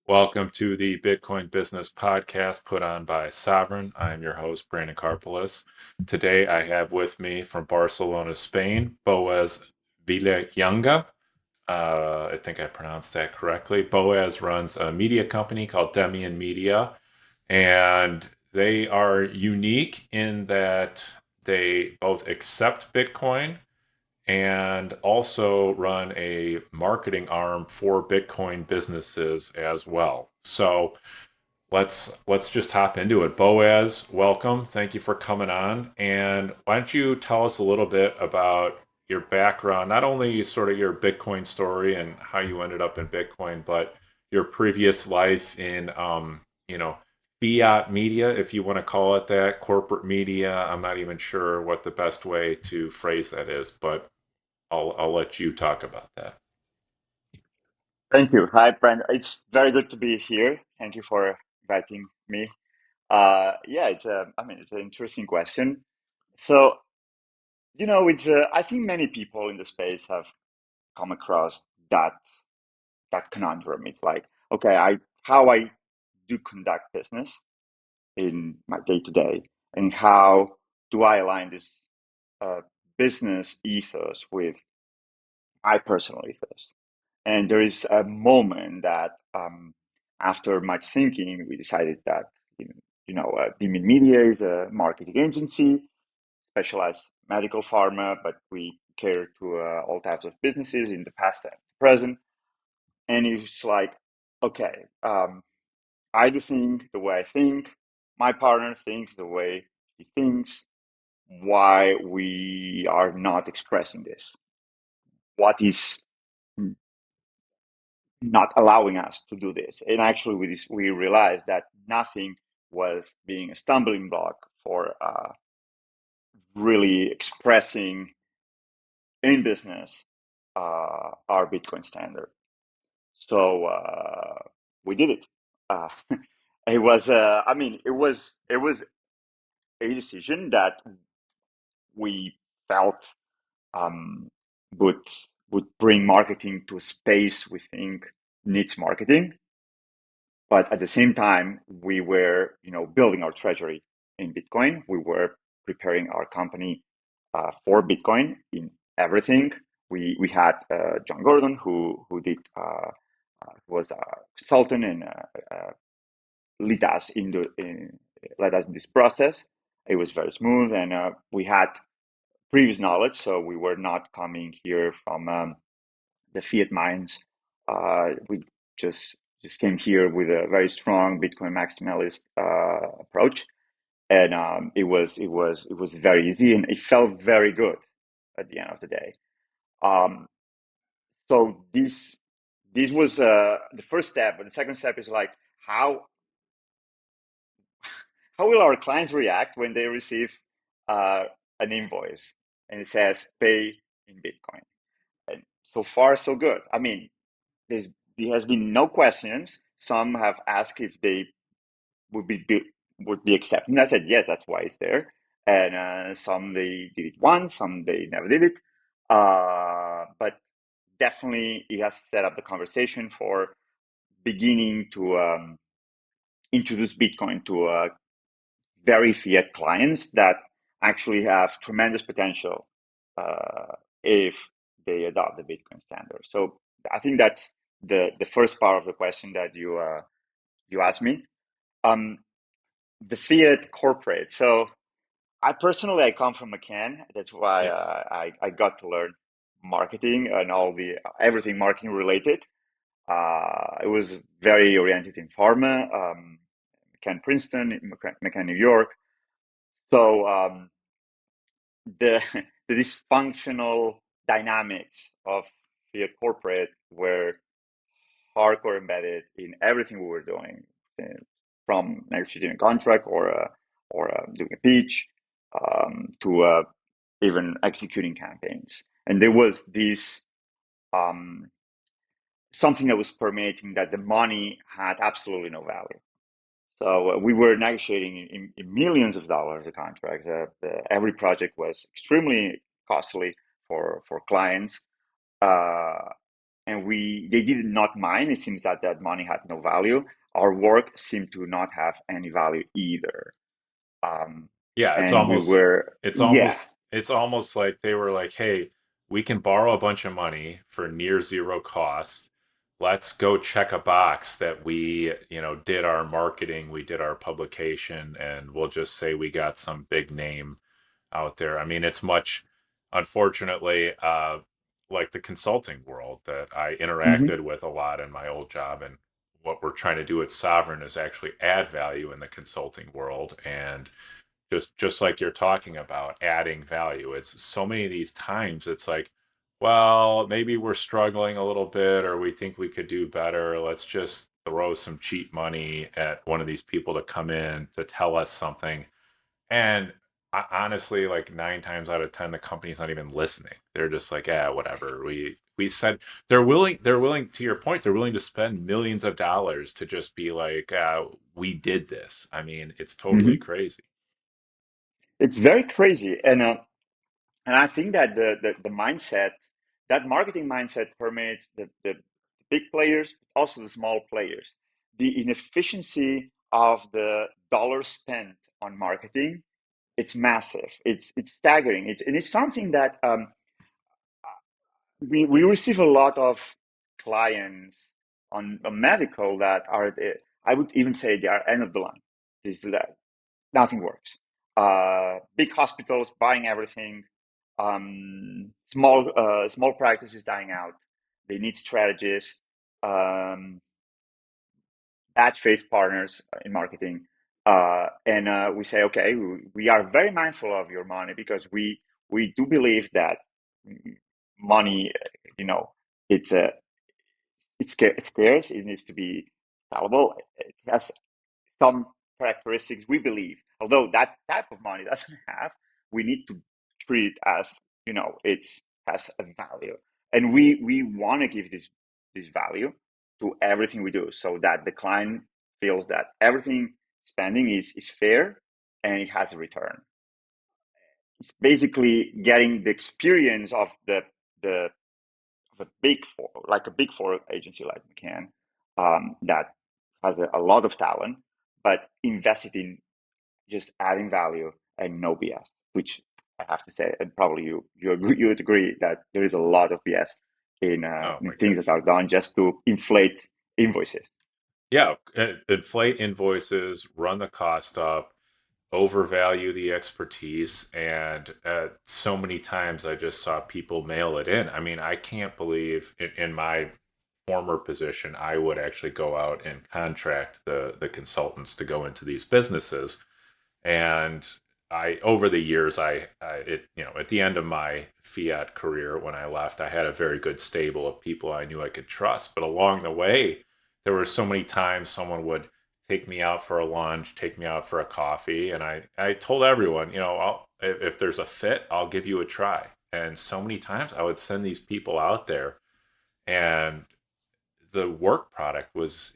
Welcome to the Bitcoin Business Podcast put on by Sovereign. I'm your host, Brandon Karpeles. Today I have with me from Barcelona, Spain, Boaz Viga. I think I pronounced that correctly. Boaz runs a media company called Demian Media, and they are unique in that they both accept Bitcoin and also run a marketing arm for Bitcoin businesses as well. So let's just hop into it. Boaz, welcome. Thank you for coming on. And why don't you tell us a little bit about your background, not only sort of your Bitcoin story and how you ended up in Bitcoin, but your previous life in fiat media, if you want to call it that, corporate media. I'm not even sure what the best way to phrase that is, but I'll let you talk about that. Thank you. Hi, Brent. It's very good to be here. Thank you for inviting me. Yeah, it's an interesting question. So, I think many people in the space have come across that conundrum. It's like, okay, how I do conduct business in my day to day, and how do I align this uh, business ethos with my personal ethos? And there is a moment that, after much thinking, we decided that, Dimin Media is a marketing agency, specialized medical pharma, but we cater to all types of businesses in the past and present. And it's like, okay, I do think the way I think, my partner thinks the way he thinks. Why we are not expressing this? What is not allowing us to do this? And actually, we realized that nothing was being a stumbling block for really expressing in business our Bitcoin standard. So we did it. Uh, it was a decision that we felt um, would would bring marketing to a space we think needs marketing. But at the same time, we were, building our treasury in Bitcoin. We were preparing our company for Bitcoin in everything. We had John Gordon, who was a consultant and lead us led us in this process. It was very smooth, and we had previous knowledge, so we were not coming here from the Fiat mines. We just came here with a very strong Bitcoin maximalist approach, and it was very easy, and it felt very good at the end of the day. Um, so this was the first step, and the second step is like how how will our clients react when they receive uh, an invoice and it says pay in Bitcoin? And so far, so good. I mean, there's there has been no questions. Some have asked if they would be accepted. And I said yes, that's why it's there. And some they did it once, some they never did it. But definitely, it has set up the conversation for beginning to introduce Bitcoin to very fiat clients that actually have tremendous potential if they adopt the Bitcoin standard. So I think that's the first part of the question that you asked me. Um, the fiat corporate. So I come from McCann. That's why Yes. I got to learn marketing and all the everything marketing related. It was very oriented in pharma, McCann Princeton, McCann New York. So the the dysfunctional dynamics of fiat corporate were hardcore embedded in everything we were doing, uh, from negotiating a contract or doing a pitch, to even executing campaigns. And there was this um, something that was permeating that the money had absolutely no value. So we were negotiating in millions of dollars a contract. Every project was extremely costly for clients. Uh, and they did not mind. It seems that that money had no value. Our work seemed to not have any value either. Um, Yeah, it's and we almost were, it's yeah. almost it's almost like they were like, "Hey, we can borrow a bunch of money for near zero cost. Let's go check a box that we, did our marketing, we did our publication, and we'll just say we got some big name out there." I mean, it's much, unfortunately, like the consulting world that I Hmm. interacted with a lot in my old job, and what we're trying to do at Sovereign is actually add value in the consulting world, and just like you're talking about adding value. It's so many of these times it's like, well, maybe we're struggling a little bit or we think we could do better. Let's just throw some cheap money at one of these people to come in to tell us something. And honestly, like 9 times out of 10, the company's not even listening. They're just like, yeah, whatever. We said they're willing to your point, they're willing to spend millions of dollars to just be like, we did this. I mean, it's totally Hmm. crazy. It's very crazy. And I think that the mindset, that marketing mindset permeates the big players, but also the small players. The inefficiency of the dollar spent on marketing, it's massive. It's staggering. And it's something that we receive a lot of clients on medical that are I would even say they are end of the line. This that nothing works. Big hospitals buying everything. Small practices dying out. They need strategists. Um, Bad faith partners in marketing. And we say, okay, we are very mindful of your money because we do believe that money, you know, it's a it's scarce. It needs to be valuable. It has some characteristics we believe, although that type of money doesn't have, we need to treat it as, it's has a value. And we want to give this value to everything we do so that the client feels that everything spending is fair and it has a return. It's basically getting the experience of the of a big four, like a big four agency like McCann, that has a lot of talent, but invested in just adding value and no BS. Which I have to say, and probably you would agree that there is a lot of BS Oh in my things gosh. that are done just to inflate invoices. Yeah, inflate invoices, run the cost up, overvalue the expertise, and so many times I just saw people mail it in. I mean, I can't believe in my former position, I would actually go out and contract the consultants to go into these businesses. And I over the years at the end of my Fiat career when I left, I had a very good stable of people I knew I could trust. But along the way, there were so many times someone would take me out for a lunch, take me out for a coffee, and I told everyone, if there's a fit, I'll give you a try. And so many times I would send these people out there, and the work product was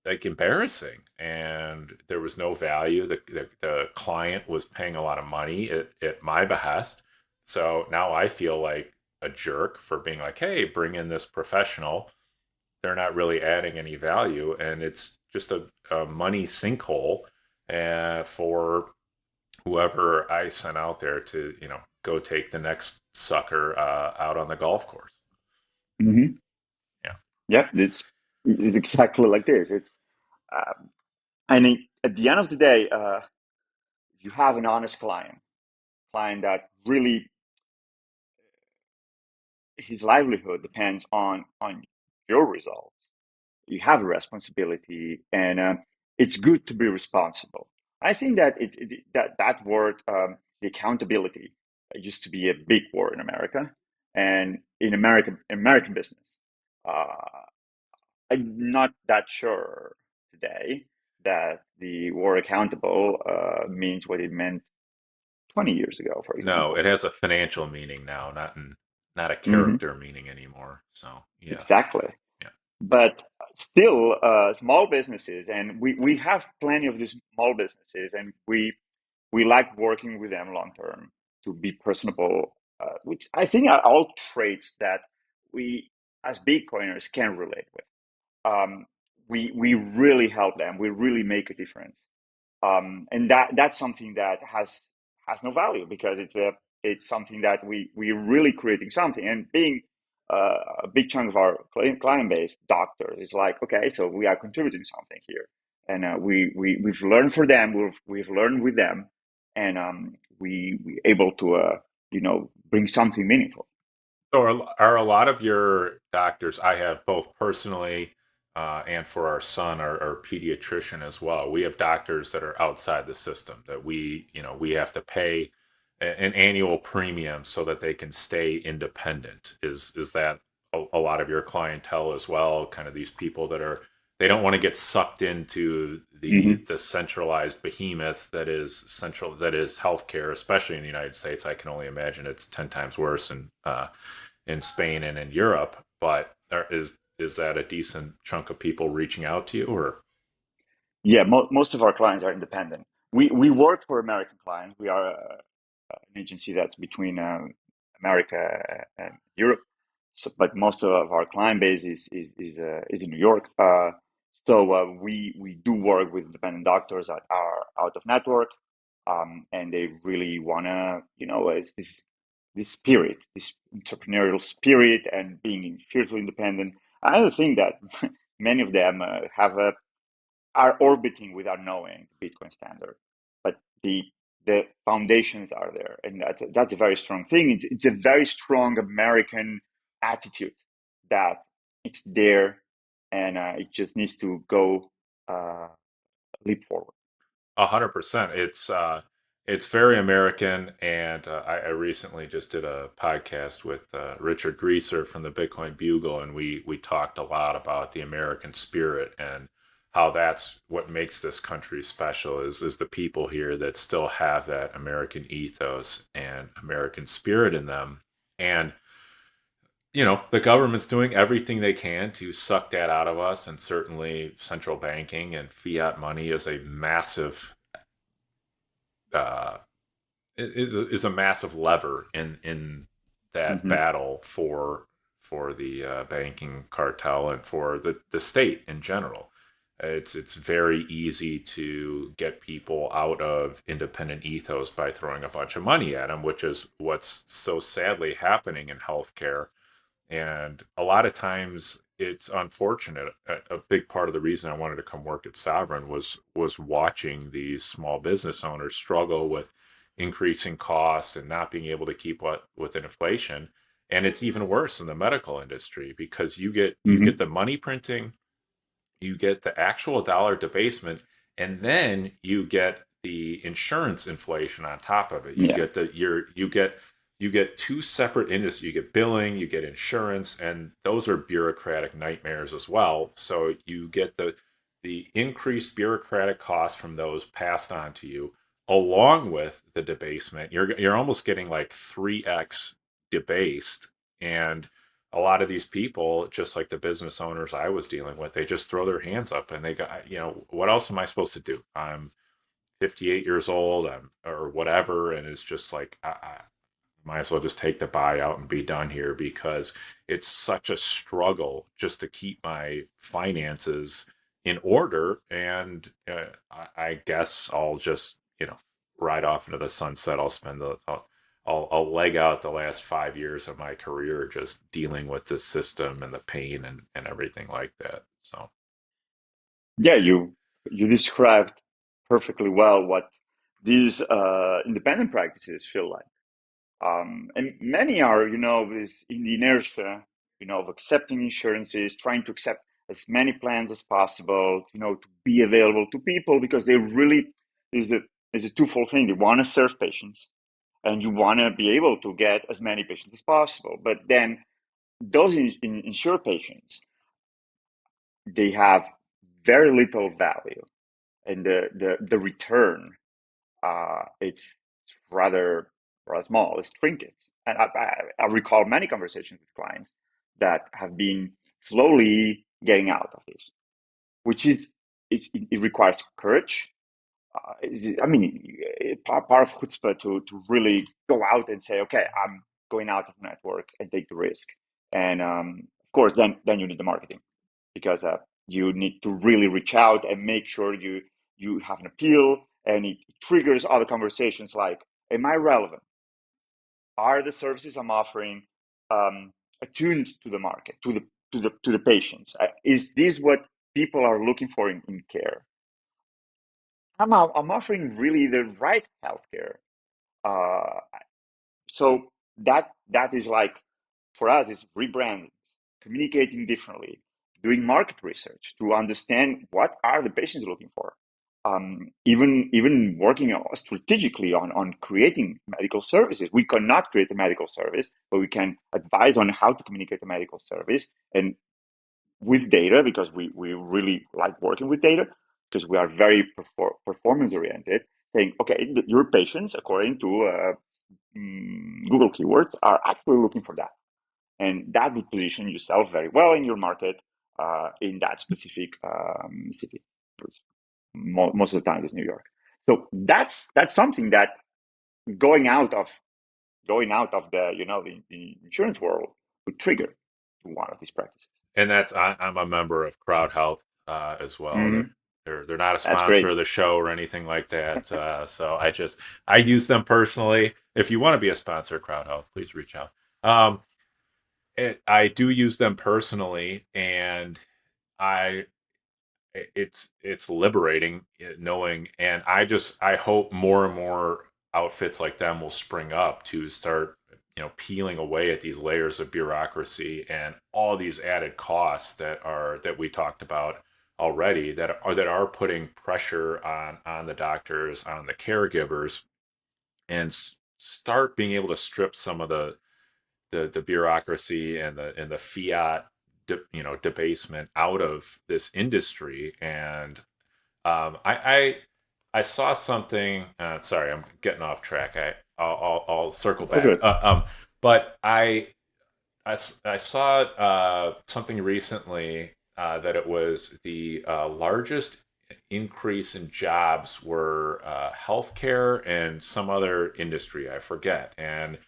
like embarrassing, and there was no value. The client was paying a lot of money at my behest, so now I feel like a jerk for being like, hey, bring in this professional. They're not really adding any value, and it's just a money sinkhole for whoever I sent out there to go take the next sucker out on the golf course. Mm-hmm. Yeah. Yep, it's exactly like this. It's and at the end of the day, you have an honest client that really his livelihood depends on your results. You have a responsibility, and it's good to be responsible. I think that that word, the accountability, used to be a big word in America, and in American business. Uh, I'm not that sure today that the word accountable means what it meant 20 years ago, for No, it example. has a financial meaning now, not a Hmm. character meaning anymore. So yes, Exactly. yeah. But still, small businesses, and we have plenty of these small businesses, and we like working with them long term to be personable, which I think are all traits that we as Bitcoiners can relate with. Um, we really help them. We really make a difference, and that's something that has no value because it's something that we're really creating something. And being a big chunk of our client base, doctors, is like, okay, so we are contributing something here, and we've learned for them, we've learned with them, and we able to bring something meaningful. So are a lot of your doctors, I have both personally and for our son, our pediatrician as well. We have doctors that are outside the system that we have to pay an annual premium so that they can stay independent. Is that a lot of your clientele as well? Kind of these people that are they don't want to get sucked into Hmm. the centralized behemoth that is healthcare, especially in the United States. I can only imagine it's 10 times worse in Spain and in Europe. But is that a decent chunk of people reaching out to you, or Yeah, most of our clients are independent. We work for American clients. We are an agency that's between America and Europe. So, but most of our client base is in New York. So we do work with independent doctors that are out of network, and they really wanna, it's this spirit, this entrepreneurial spirit, and being fiercely independent. Another thing that many of them have a are orbiting without knowing the Bitcoin standard, but the foundations are there, and that's a very strong thing. It's a very strong American attitude that it's there, and it just needs to go uh, leap forward. 100%? It's very American, and I recently just did a podcast with Richard Greaser from the Bitcoin Bugle, and we talked a lot about the American spirit and how that's what makes this country special is the people here that still have that American ethos and American spirit in them. And the government's doing everything they can to suck that out of us, and certainly central banking and fiat money is a massive uh, is a massive lever in that Hmm. battle for the banking cartel and for the state in general. It's very easy to get people out of independent ethos by throwing a bunch of money at them, which is what's so sadly happening in healthcare. And a lot of times it's unfortunate. A big part of the reason I wanted to come work at Sovereign was watching these small business owners struggle with increasing costs and not being able to keep what with inflation. And it's even worse in the medical industry because you get Hmm. the money printing, you get the actual dollar debasement, and then you get the insurance inflation on top of it. You Yeah. get you get two separate industries. You get billing, you get insurance, and those are bureaucratic nightmares as well. So you get the increased bureaucratic costs from those passed on to you, along with the debasement. You're almost getting like 3x debased, and a lot of these people, just like the business owners I was dealing with, they just throw their hands up and they got, what else am I supposed to do? I'm 58 years old, or whatever, and it's just like I might as well just take the buyout and be done here because it's such a struggle just to keep my finances in order. And I guess I'll just ride off into the sunset. I'll spend I'll leg out the last 5 years of my career just dealing with this system and the pain and everything like that. So Yeah, you described perfectly well what these independent practices feel like. And many are, is in the inertia, of accepting insurances, trying to accept as many plans as possible, to be available to people because they really is a is a twofold thing. They want to serve patients, and you want to be able to get as many patients as possible. But then those insured patients, they have very little value, and the return it's rather small. It's trinkets. And I recall many conversations with clients that have been slowly getting out of this, which it requires courage. I mean, part of chutzpah to really go out and say, okay, I'm going out of the network and take the risk. And of course, then you need the marketing because you need to really reach out and make sure you have an appeal, and it triggers other conversations like, am I relevant? Are the services I'm offering attuned to the market, to the patients? Is this what people are looking for in care? I'm offering really the right healthcare. Uh, so that is like, for us, it's rebranding, communicating differently, doing market research to understand what are the patients looking for. Even working strategically on creating medical services. We cannot create a medical service, but we can advise on how to communicate a medical service, and with data, because we really like working with data, because we are very performance oriented, saying, okay, your patients, according to Google keywords, are actually looking for that. And that would position yourself very well in your market in that specific city. Most of the time, it's New York. So that's something that going out of the insurance world would trigger one of these practices. And I'm a member of Crowd Health as well. Mm-hmm. They're not a That's sponsor great. of the show or anything like that. So I use them personally. If you want to be a sponsor of Crowd Health, please reach out. Um, I do use them personally, and I it's liberating knowing, and I hope more and more outfits like them will spring up to start peeling away at these layers of bureaucracy and all these added costs that we talked about already, that are putting pressure on the doctors, on the caregivers, and start being able to strip some of the bureaucracy and the fiat debasement out of this industry. And I saw something. Sorry, I'm getting off track. I'll circle Oh, back. good. But I saw something recently that it was the largest increase in jobs were healthcare and some other industry, I forget. And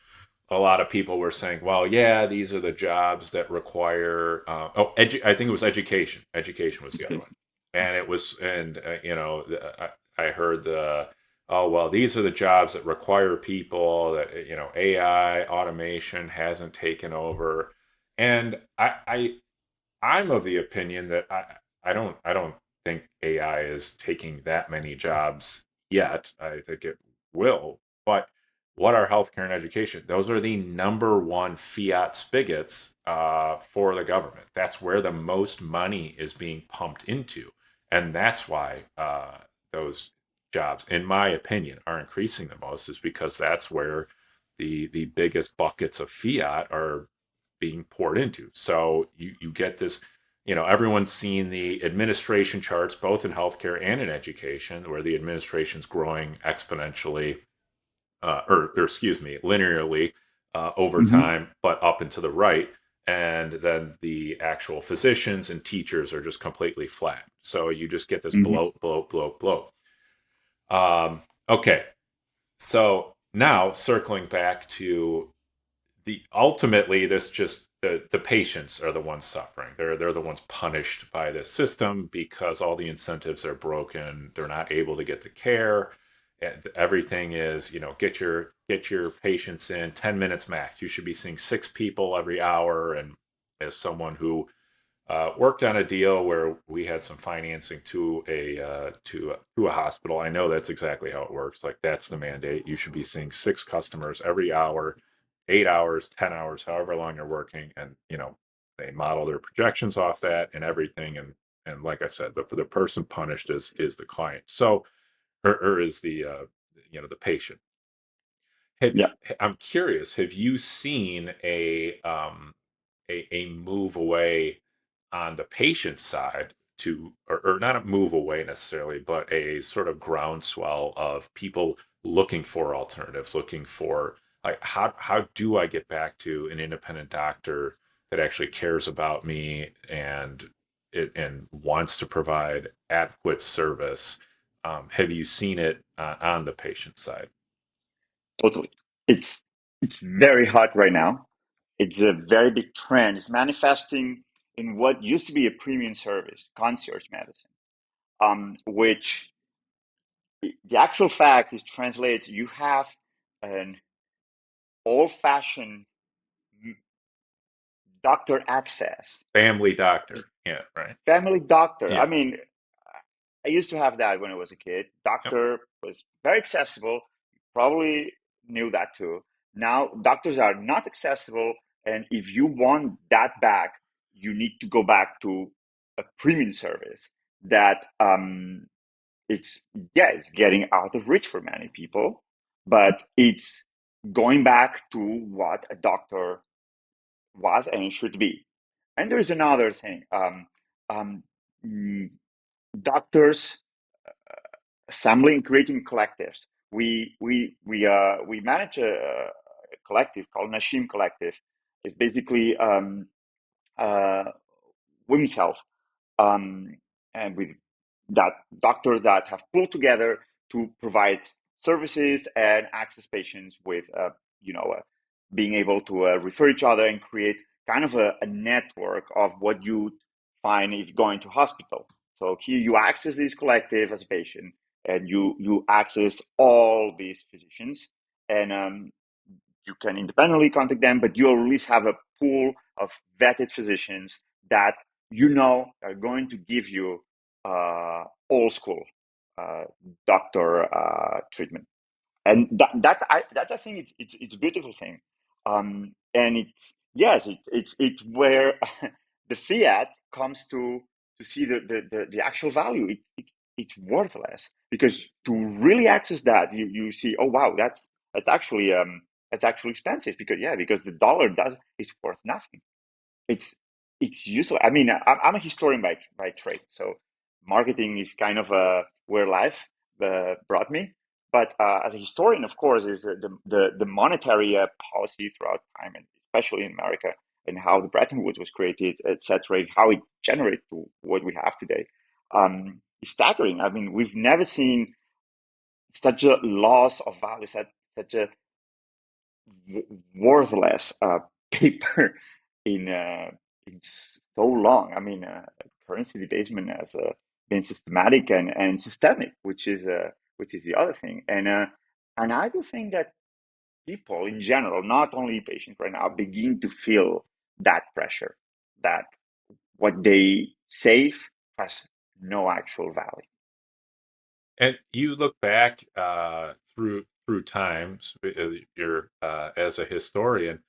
a lot of people were saying, well, yeah, these are the jobs that require, I think it was education. Education was the other one. And it was, and, I heard oh, well, these are the jobs that require people that, AI automation hasn't taken over. And I'm of the opinion that I don't think AI is taking that many jobs yet. I think it will. But what are healthcare and education? Those are the number one fiat spigots for the government. That's where the most money is being pumped into, and that's why those jobs, in my opinion, are increasing the most. Is because that's where the biggest buckets of fiat are being poured into. So you get this, everyone's seen the administration charts, both in healthcare and in education, where the administration's growing exponentially, or excuse me, linearly over Mm-hmm. time, but up and to the right. And then the actual physicians and teachers are just completely flat. So you just get this Mm-hmm. bloat, bloat, bloat, bloat. Okay. So now circling back to the ultimately, this just the patients are the ones suffering. They're the ones punished by this system because all the incentives are broken. They're not able to get the care. And everything is, get your patients in 10 minutes max. You should be seeing 6 people every hour. And as someone who worked on a deal where we had some financing to a hospital, I know that's exactly how it works. Like, that's the mandate. You should be seeing 6 customers every hour, 8 hours, 10 hours, however long you're working, and they model their projections off that and everything. And like I said, the person punished is the client. So, or is the patient. Have Yeah, I'm curious, have you seen a move away on the patient side to, or not a move away necessarily, but a sort of groundswell of people looking for alternatives, looking for, like, how do I get back to an independent doctor that actually cares about me and wants to provide adequate service? Have you seen it on the patient side? totally. It's very hot right now. It's a very big trend. It's manifesting in what used to be a premium service, concierge medicine, which the actual fact is translates. You have an old-fashioned doctor access, Family doctor. Yeah, right. family doctor. I Yeah. mean, I used to have that when I was a kid. Yep. Doctor was very accessible. Probably knew that too. Now doctors are not accessible, and if you want that back, you need to go back to a premium service that it's yeah, it's getting out of reach for many people, but it's going back to what a doctor was and should be. And there is another thing. Um, mm, Doctors assembling, creating collectives. We manage a collective called Nashim Collective. It's basically uh, women's health, um, and with that doctors that have pulled together to provide services and access patients with you know uh, being able to refer each other and create kind of a network of what you find if going to hospital. So here you access this collective as a patient, and you access all these physicians, and you can independently contact them, but you'll at least have a pool of vetted physicians that you know are going to give you old school uh, doctor treatment. And that I think it's a beautiful thing. And it's where the fiat comes to see the actual value. It's worthless because to really access that, you see, oh wow, that's actually that's actually expensive because the dollar does is worth nothing. It's it's useful. I mean, I'm a historian by trade, so marketing is kind of where life brought me. But as a historian, of course, is the monetary policy throughout time, and especially in America, and how the Bretton Woods was created, etc., how it generated to what we have today, is staggering. I mean, we've never seen such a loss of value, such a worthless paper in so long. I mean, currency debasement has been systematic and systemic, which is the other thing. And I do think that people in general, not only patients right now, begin to feel that pressure that what they save has no actual value. And you look back through time, you're as a historian.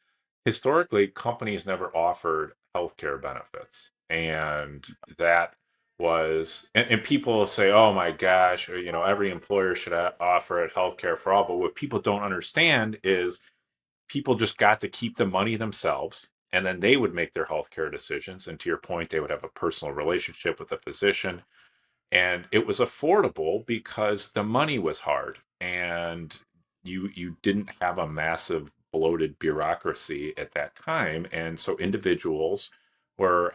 Historically, companies never offered healthcare benefits, and that and people say, "Oh my gosh," or, every employer should offer it healthcare for all. But what people don't understand is people just got to keep the money themselves, and then they would make their healthcare decisions. And to your point, they would have a personal relationship with the physician, and it was affordable because the money was hard, and you didn't have a massive bloated bureaucracy at that time, and so individuals were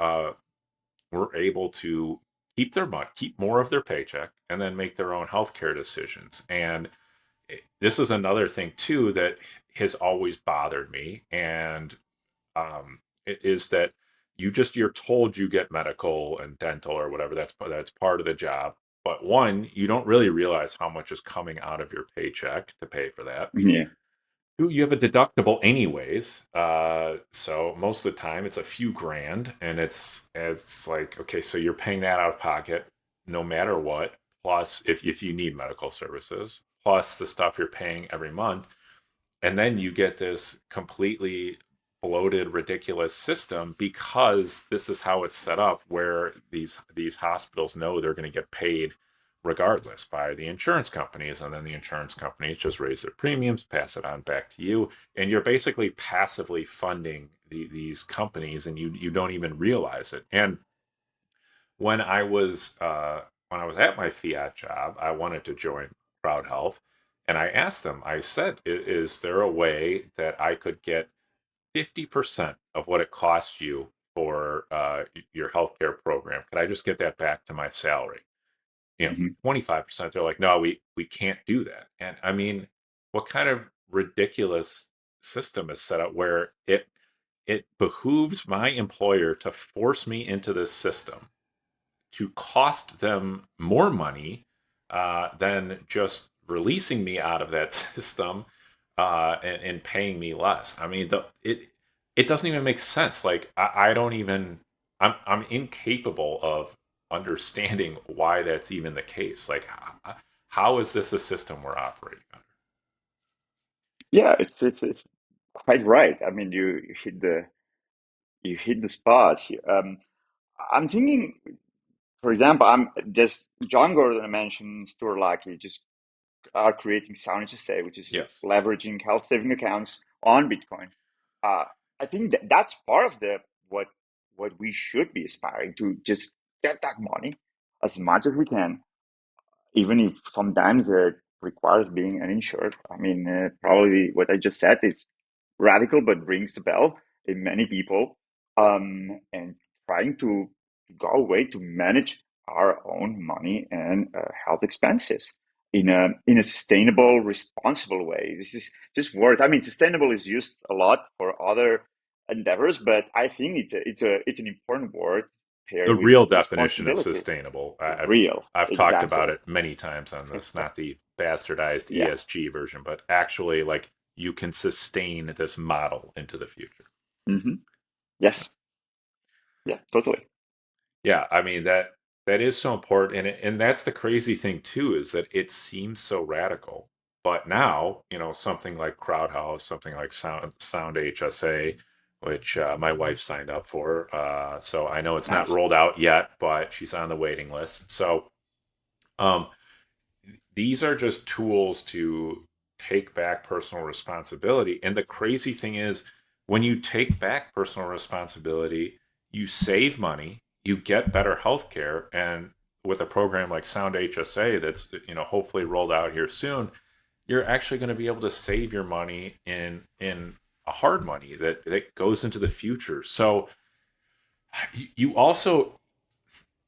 able to keep their money, keep more of their paycheck, and then make their own healthcare decisions. And this is another thing too that has always bothered me, and it is that you're told you get medical and dental or whatever, that's part of the job. But one, you don't really realize how much is coming out of your paycheck to pay for that. Yeah. Two, you have a deductible anyways, so most of the time it's a few grand, and it's like, okay, so you're paying that out of pocket no matter what, plus if you need medical services, plus the stuff you're paying every month. And then you get this completely bloated, ridiculous system because this is how it's set up, where these hospitals know they're going to get paid regardless by the insurance companies, and then the insurance companies just raise their premiums, pass it on back to you, and you're basically passively funding these companies, and you don't even realize it. And when I was at my Fiat job, I wanted to join Crowd Health, and I asked them. I said, "Is there a way that I could get 50% of what it costs you for your healthcare program? Could I just get that back to my salary? Hmm. 25%." They're like, "No, we can't do that." And I mean, what kind of ridiculous system is set up where it it behooves my employer to force me into this system to cost them more money than just releasing me out of that system and paying me less. I mean, it doesn't even make sense. Like I don't even I'm incapable of understanding why that's even the case. Like how is this a system we're operating under? Yeah, it's quite right. I mean, you hit the spot here. I'm thinking, for example, I'm just John Gordon mentioned Stuart Likely just are creating Sound HSA, which is Yes. leveraging health saving accounts on Bitcoin. Uh, I think that that's part of the what we should be aspiring to, just get that money as much as we can, even if sometimes it requires being uninsured. I mean, probably what I just said is radical, but rings the bell in many people. And trying to go away to manage our own money and health expenses in a sustainable, responsible way. This is just words. I mean, sustainable is used a lot for other endeavors, but I think it's an important word The paired with real definition of responsibility. sustainable. Real, I've talked about exactly. it many times on this, not the bastardized Yeah. ESG version, but actually like you can sustain this model into the future. Hmm. Yes. Yeah. Totally. Yeah, I mean that is so important, and that's the crazy thing too is that it seems so radical, but now something like Crowdhouse, something like Sound HSA, which my wife signed up for, so I know it's not Nice. rolled out yet, but she's on the waiting list. So um, these are just tools to take back personal responsibility. And the crazy thing is, when you take back personal responsibility, you save money, you get better health care. And with a program like Sound HSA that's hopefully rolled out here soon, you're actually going to be able to save your money in a hard money that goes into the future. So you also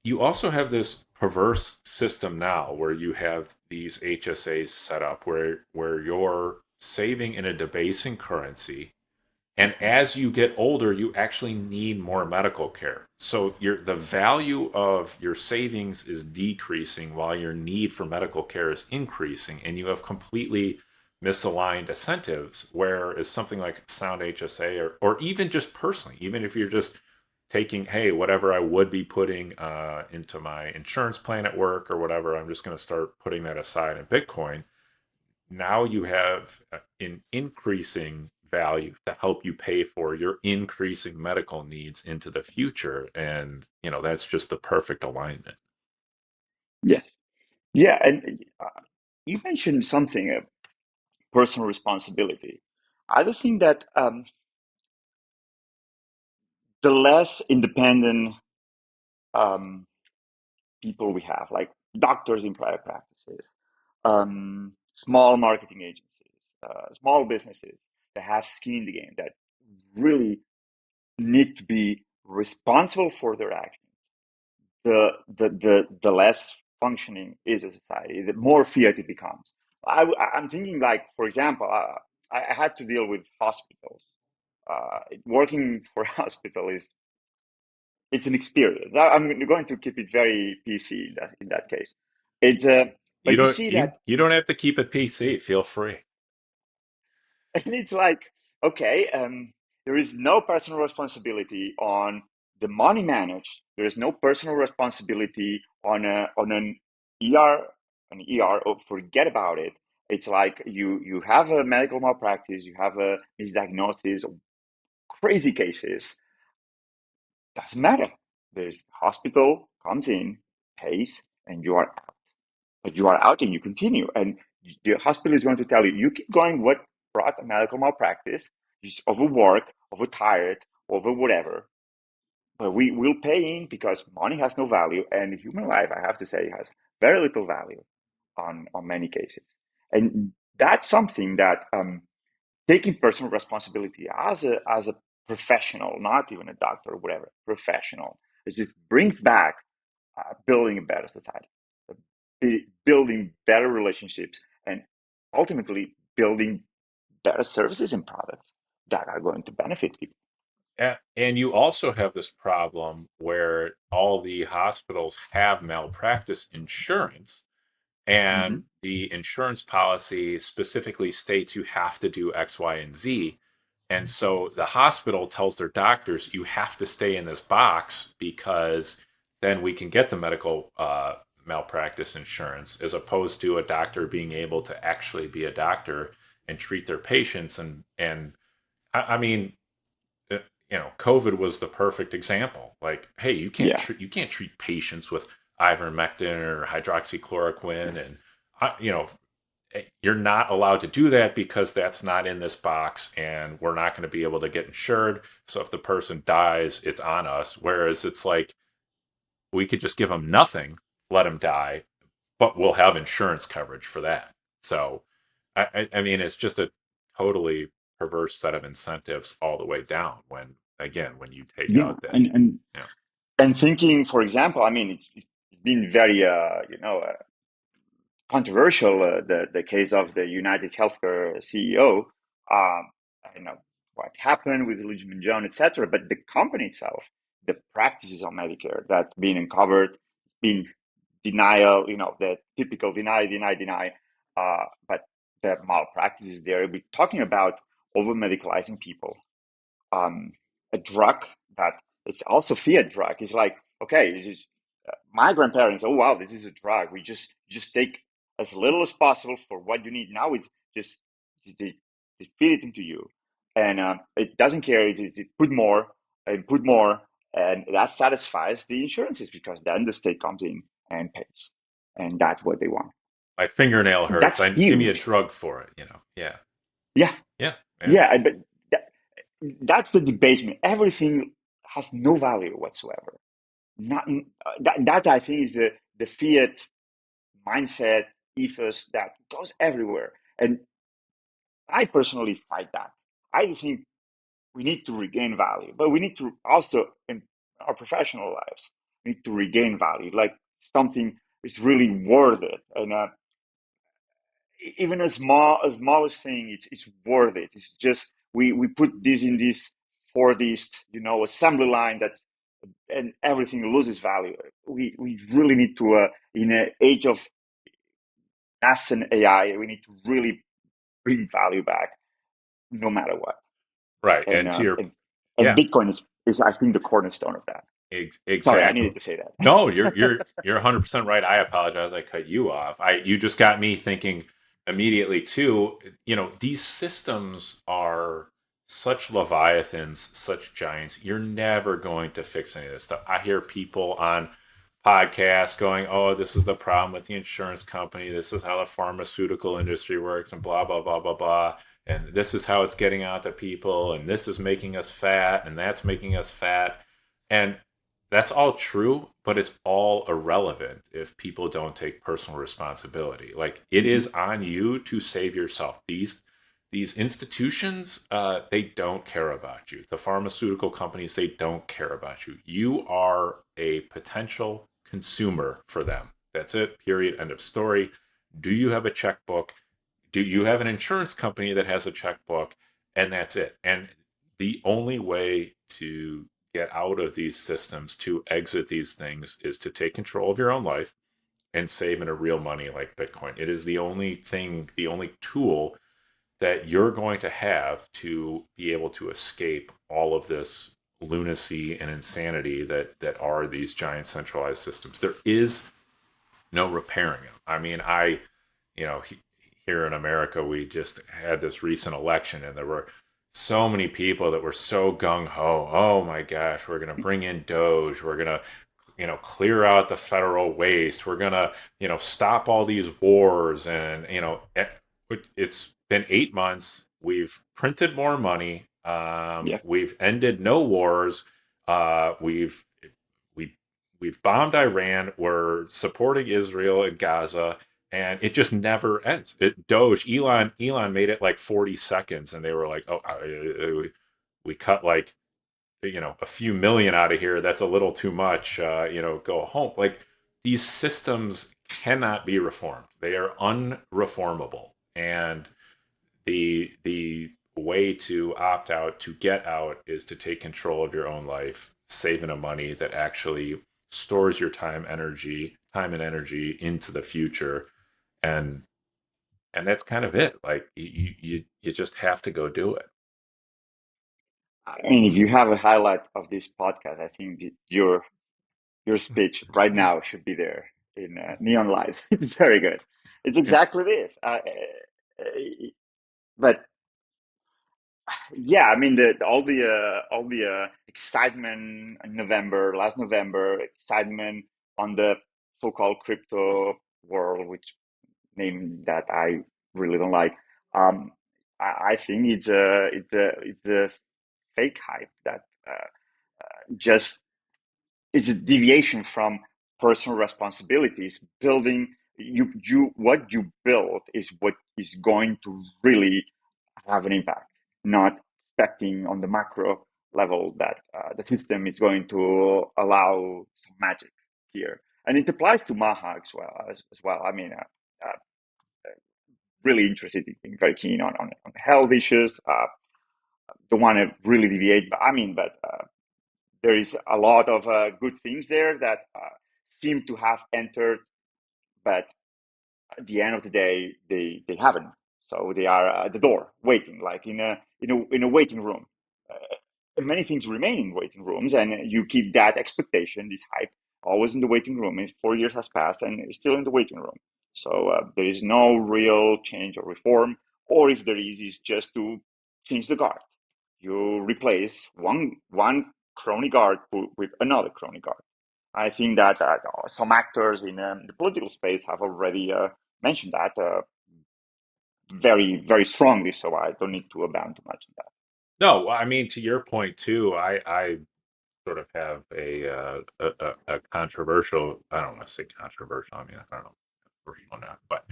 you also have this perverse system now where you have these HSAs set up where you're saving in a debasing currency, and as you get older you actually need more medical care. So the value of your savings is decreasing while your need for medical care is increasing, and you have completely misaligned incentives, whereas something like Sound HSA or even just personally, even if you're just taking, hey, whatever I would be putting into my insurance plan at work or whatever, I'm just going to start putting that aside in Bitcoin. Now you have an increasing value to help you pay for your increasing medical needs into the future. And, that's just the perfect alignment. Yes. Yeah. And you mentioned something, personal responsibility. I do think that the less independent um, people we have, like doctors in private practices, small marketing agencies, small businesses that have skin in the game, that really need to be responsible for their actions, the less functioning is a society, the more fiat it becomes. I'm thinking, like, for example, I had to deal with hospitals. Working for a hospital is it's an experience. I'm going to keep it very PC in that case. It's You but you don't see you that, you don't have to keep it PC. Feel free. and it's like, okay, there is no personal responsibility on the money managed. There is no personal responsibility on an ER. Oh, forget about it. It's like you have a medical malpractice, you have a misdiagnosis, crazy cases. Doesn't matter. There's hospital comes in, pays, and you are out. But you are out and you continue. And the hospital is going to tell you, you keep going. What brought a medical malpractice? You just overwork, overtired, over whatever. But we will pay in because money has no value, and human life, I have to say, has very little value on many cases. And that's something that taking personal responsibility as a professional, not even a doctor or whatever, professional, is it brings back building a better society, building better relationships, and ultimately building better services and products that are going to benefit people. And you also have this problem where all the hospitals have malpractice insurance, and Hmm. the insurance policy specifically states you have to do X, Y, and Z. And so the hospital tells their doctors, you have to stay in this box because then we can get the medical malpractice insurance, as opposed to a doctor being able to actually be a doctor and treat their patients. And I mean, uh, COVID was the perfect example. Like, hey, Yeah, you can't treat patients with ivermectin or hydroxychloroquine, and you're not allowed to do that because that's not in this box, and we're not going to be able to get insured. So if the person dies, it's on us. Whereas it's like we could just give them nothing, let them die, but we'll have insurance coverage for that. So I mean, it's just a totally perverse set of incentives all the way down. When you take yeah, out that, and and you know, and thinking, for example, I mean, it's been very controversial, the case of the United Healthcare CEO. Um, you know what happened with Elizabeth Jones, etc. But the company itself, the practices on Medicare that's been uncovered, it's been denial. The typical deny, deny, deny. But the malpractices there. We're talking about over medicalizing people, a drug that it's also Fiat drug. It's like, okay, this is, my grandparents. Oh wow, this is a drug. We just take as little as possible for what you need. Now it's just they feed it into you, and it doesn't care. It put more and put more, and that satisfies the insurances because then the state comes in and pays, and that's what they want. my fingernail hurts. That's I give me a huge. drug for it. Yeah, Yeah, yeah. yeah, It's but that's the debasement. Everything has no value whatsoever. Not that I think is the Fiat mindset ethos that goes everywhere, and I personally fight that. I think we need to regain value, but we need to also in our professional lives we need to regain value, like something is really worth it, and even a smallest thing, it's worth it. It's just we put this in this for this assembly line that and everything loses value. We really need to in an age of nascent AI, we need to really bring value back no matter what. right. And And to uh, your, and and yeah, Bitcoin is I think the cornerstone of that. Sorry, I exactly. needed to say that. No, you're 100% right. I apologize. I cut you off. You just got me thinking immediately too. These systems are such leviathans, such giants. You're never going to fix any of this stuff. I hear people on podcasts going, "Oh, this is the problem with the insurance company. This is how the pharmaceutical industry works, and blah blah blah blah blah. And this is how it's getting out to people, and this is making us fat, and that's making us fat." And that's all true, but it's all irrelevant if people don't take personal responsibility. Like, it is Mhm. on you to save yourself. These institutions, they don't care about you. The pharmaceutical companies, they don't care about you. You are a potential consumer for them. That's it. Period. End of story. Do you have a checkbook? Do you have an insurance company that has a checkbook? And that's it. And the only way to get out of these systems, to exit these things, is to take control of your own life and save in a real money like Bitcoin. It is the only thing, the only tool that you're going to have to be able to escape all of this lunacy and insanity that are these giant centralized systems. There is no repairing them. I mean, here in America, we just had this recent election, and there were so many people that were so gung ho. Oh my gosh, we're going to bring in Doge. We're going to, clear out the federal waste. We're going to, stop all these wars. And, it's been 8 months. We've printed more money. Yeah, We've ended no wars. We we've bombed Iran. We're supporting Israel and Gaza, and it just never ends. Doge Elon made it like 40 seconds, and they were like, "Oh, we cut like a few million out of here. That's a little too much. Go home." Like, these systems cannot be reformed. They are unreformable, and the way to opt out, to get out, is to take control of your own life, saving a money that actually stores your time and energy into the future, and that's kind of it. Like you just have to go do it. I mean, if you have a highlight of this podcast, I think your speech right now should be there in neon lights. It's very good. It's exactly this. But yeah, I mean, all the excitement in November, last November, excitement on the so-called crypto world, which name that I really don't like. Um, I think it's a fake hype that just is a deviation from personal responsibilities. Building you what you build is what is going to really have an impact, not expecting on the macro level that the system is going to allow some magic here. And it applies to Maha as well. I mean, really interested, in, very keen on health issues. Don't want to really deviate, but there is a lot of good things there that seem to have entered, but at the end of the day, they haven't. So they are at the door, waiting, like in a waiting room. Many things remain in waiting rooms, and you keep that expectation, this hype, always in the waiting room. And 4 years has passed, and it's still in the waiting room. So there is no real change or reform, or if there is just to change the guard. You replace one crony guard with another crony guard. I think that some actors in the political space have already mentioned that very, very strongly, so I don't need to abound too much on that. No, I mean, to your point too, I sort of have a controversial. I don't want to say controversial. I mean, I don't know, controversial or not. But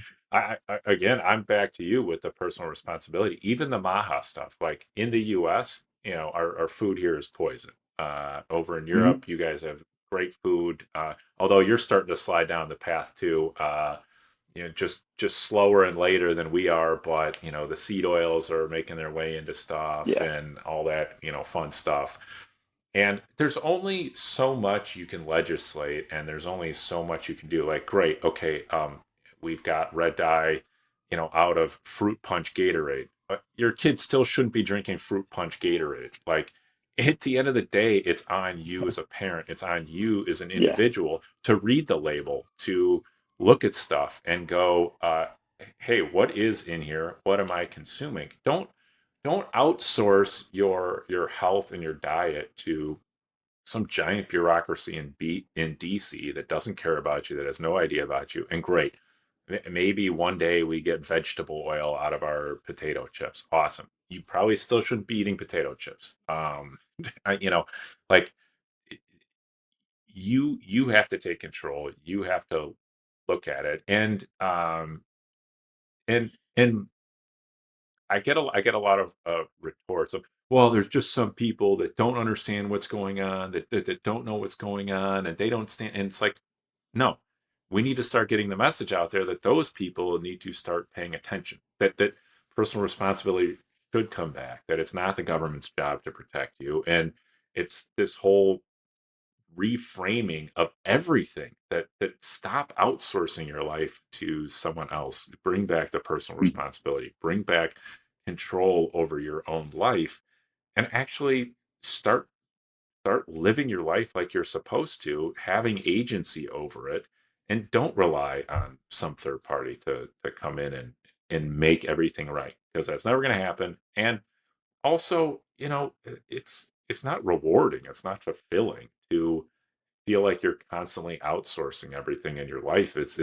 again, I'm back to you with the personal responsibility. Even the Maha stuff, like in the U.S., our food here is poison. Over in Mm-hmm. Europe, you guys have great food. Although you're starting to slide down the path too. Just slower and later than we are, but the seed oils are making their way into stuff Yeah, and all that fun stuff. And there's only so much you can legislate, and there's only so much you can do. Like, great, okay, we've got red dye, out of fruit punch Gatorade. But your kid still shouldn't be drinking fruit punch Gatorade. Like, at the end of the day, it's on you as a parent, it's on you as an yeah, individual to read the label, to look at stuff and go, hey, what is in here? What am I consuming? Don't outsource your health and your diet to some giant bureaucracy in DC that doesn't care about you, that has no idea about you. And great, maybe one day we get vegetable oil out of our potato chips. Awesome. You probably still shouldn't be eating potato chips. I, you know, like you have to take control. You have to look at it, and I get a lot of retorts of, well, there's just some people that don't understand what's going on, that don't know what's going on, and they don't stand. And it's like, no, we need to start getting the message out there that those people need to start paying attention. That personal responsibility should come back. That it's not the government's job to protect you, and it's this whole reframing of everything, that stop outsourcing your life to someone else, bring back the personal mm, responsibility, bring back control over your own life, and actually start living your life like you're supposed to, having agency over it, and don't rely on some third party to come in and make everything right, because that's never going to happen. And also, it's not rewarding, it's not fulfilling to feel like you're constantly outsourcing everything in your life. It's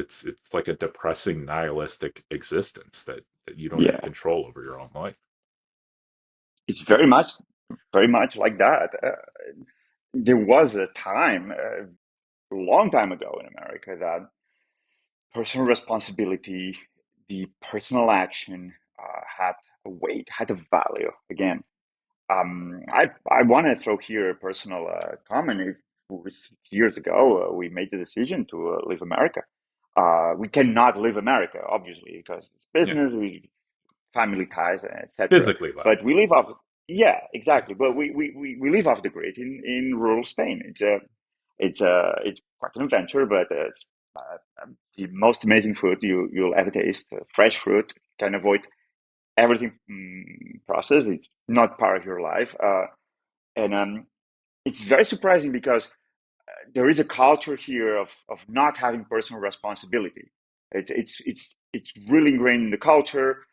like a depressing nihilistic existence that you don't have yeah. control over your own life. It's very much like that. There was a time, a long time ago in America, that personal responsibility, the personal action, had a weight, had a value. Again, I want to throw here a personal comment. It was 6 years ago we made the decision to leave America. We cannot leave America, obviously, because it's Yeah. business. We family ties, etc. Physically less. But we live off, yeah, exactly. But we live off the grid in rural Spain. It's quite an adventure, but it's the most amazing food you'll ever taste. Fresh fruit, can avoid everything processed. It's not part of your life, and it's very surprising because there is a culture here of not having personal responsibility. It's really ingrained in the culture.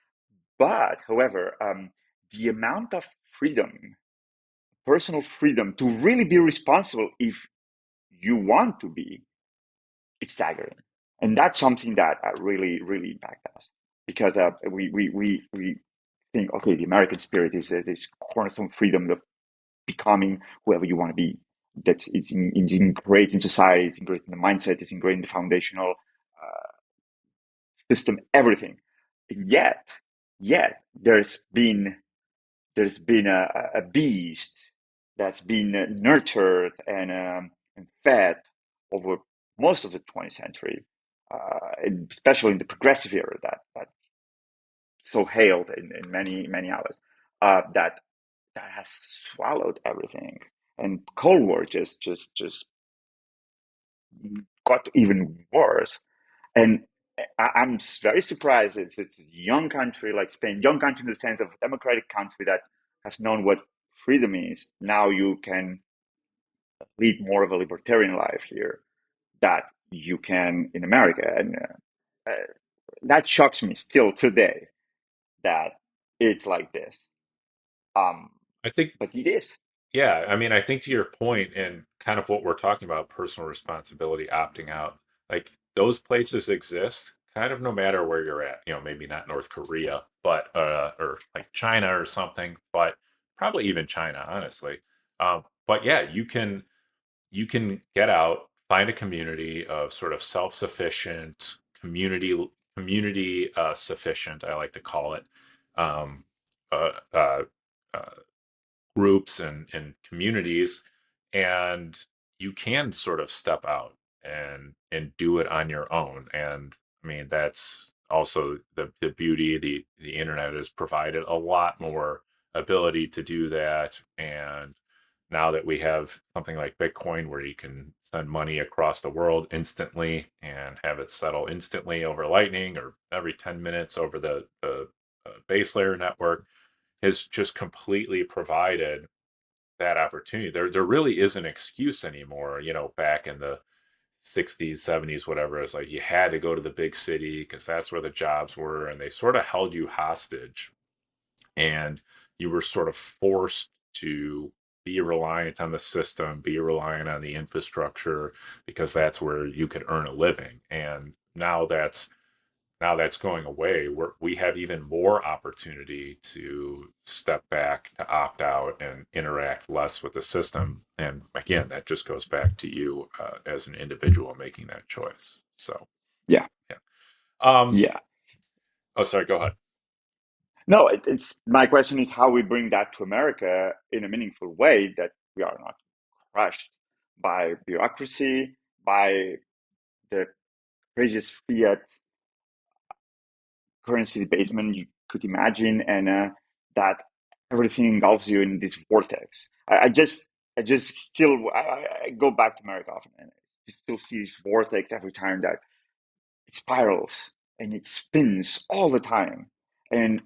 But however, the amount of freedom, personal freedom to really be responsible if you want to be, it's staggering. And that's something that really impacts us because we think, okay, the American spirit is this cornerstone freedom of becoming whoever you want to be. That's it's ingrained in society, it's ingrained in the mindset, it's ingrained in the foundational system, everything. And yet there's been a beast that's been nurtured and fed over most of the 20th century, especially in the progressive era that so hailed in many hours, that has swallowed everything. And Cold War just got even worse. And I'm very surprised. It's a young country like Spain, young country in the sense of democratic country that has known what freedom is. Now you can lead more of a libertarian life here that you can in America, and that shocks me still today that it's like this. Um, I think, but it is. yeah, I mean, I think to your point and kind of what we're talking about, personal responsibility, opting out, like those places exist kind of no matter where you're at. Maybe not North Korea, but or like China or something, but probably even China, honestly. But yeah, you can get out, find a community of sort of self-sufficient community sufficient, I like to call it, um, uh, uh, uh, groups and communities, and you can sort of step out and do it on your own. And I mean, that's also the beauty. The internet has provided a lot more ability to do that. And now that we have something like Bitcoin where you can send money across the world instantly and have it settle instantly over Lightning or every 10 minutes over the base layer network, has just completely provided that opportunity. There really is an excuse anymore. Back in the 60s, 70s, whatever, it's like you had to go to the big city because that's where the jobs were, and they sort of held you hostage, and you were sort of forced to be reliant on the system, be reliant on the infrastructure because that's where you could earn a living. And now that's going away. We have even more opportunity to step back, to opt out, and interact less with the system. And again, that just goes back to you as an individual making that choice. So, Yeah, yeah. Um, yeah. oh, sorry. Go ahead. No, it's my question is how we bring that to America in a meaningful way that we are not crushed by bureaucracy, by the craziest fiat currency debasement you could imagine, and that everything engulfs you in this vortex. I just still I go back to America often, and I still see this vortex every time that it spirals and it spins all the time, and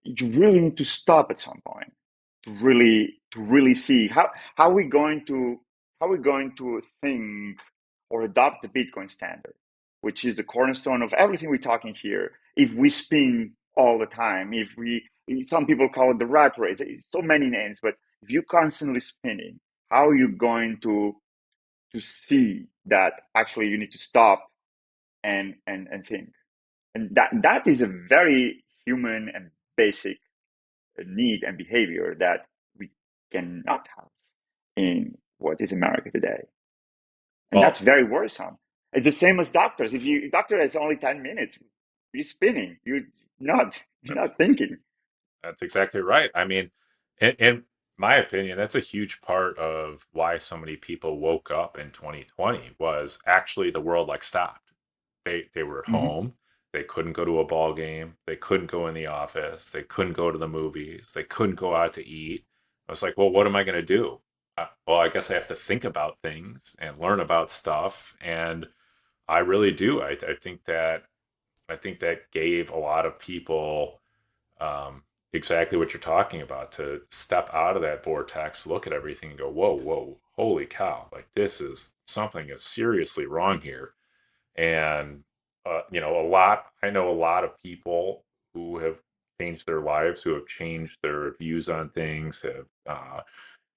you really need to stop at some point to really see how we going to how we going to think or adopt the Bitcoin standard, which is the cornerstone of everything we're talking here. If we spin all the time, if we some people call it the rat race, it's so many names, but if you're constantly spinning, how are you going to see that actually you need to stop and think? And that is a very human and basic need and behavior that we cannot have in what is America today. And that's Well, very worrisome. It's the same as doctors. If you doctor has only 10 minutes, you're spinning. You're that's not thinking. that's exactly right. I mean, in my opinion, that's a huge part of why so many people woke up in 2020 was actually the world like stopped. They were at Hmm. home. They couldn't go to a ball game. They couldn't go in the office. They couldn't go to the movies. They couldn't go out to eat. I was like, well, what am I going to do? Well, I guess I have to think about things and learn about stuff. And I really do. I think that gave a lot of people exactly what you're talking about, to step out of that vortex, look at everything, and go, whoa, whoa, holy cow! Like this is something is seriously wrong here. And you know, a lot. I know a lot of people who have changed their lives, who have changed their views on things, have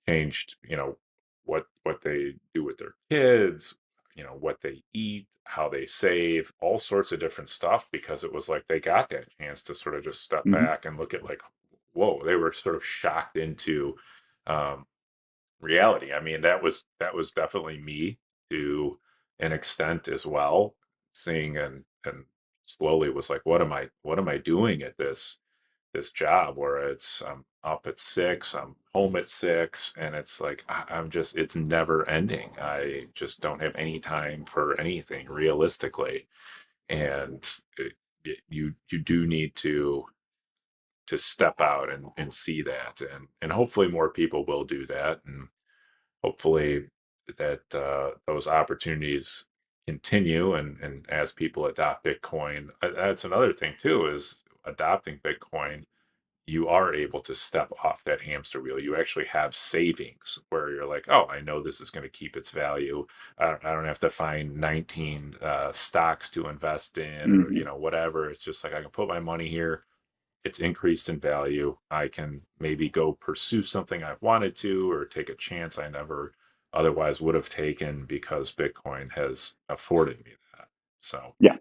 changed, you know, what they do with their kids, you know, what they eat, how they save, all sorts of different stuff, because it was like they got that chance to sort of just step Hmm. back and look at like, whoa, they were sort of shocked into um, reality. I mean, that was definitely me to an extent as well, seeing and slowly was like, what am I doing at this job where it's I'm up at 6, I'm home at 6, and it's like I'm just it's never ending. I just don't have any time for anything realistically, and you do need to step out and see that, and hopefully more people will do that, and hopefully that those opportunities continue, and as people adopt Bitcoin, that's another thing too, is adopting Bitcoin, you are able to step off that hamster wheel. You actually have savings where you're like, oh, I know this is going to keep its value. I don't have to find 19 stocks to invest in, or Hmm. whatever. It's just like I can put my money here. It's increased in value. I can maybe go pursue something I've wanted to, or take a chance I never otherwise would have taken, because Bitcoin has afforded me that. So, Yeah,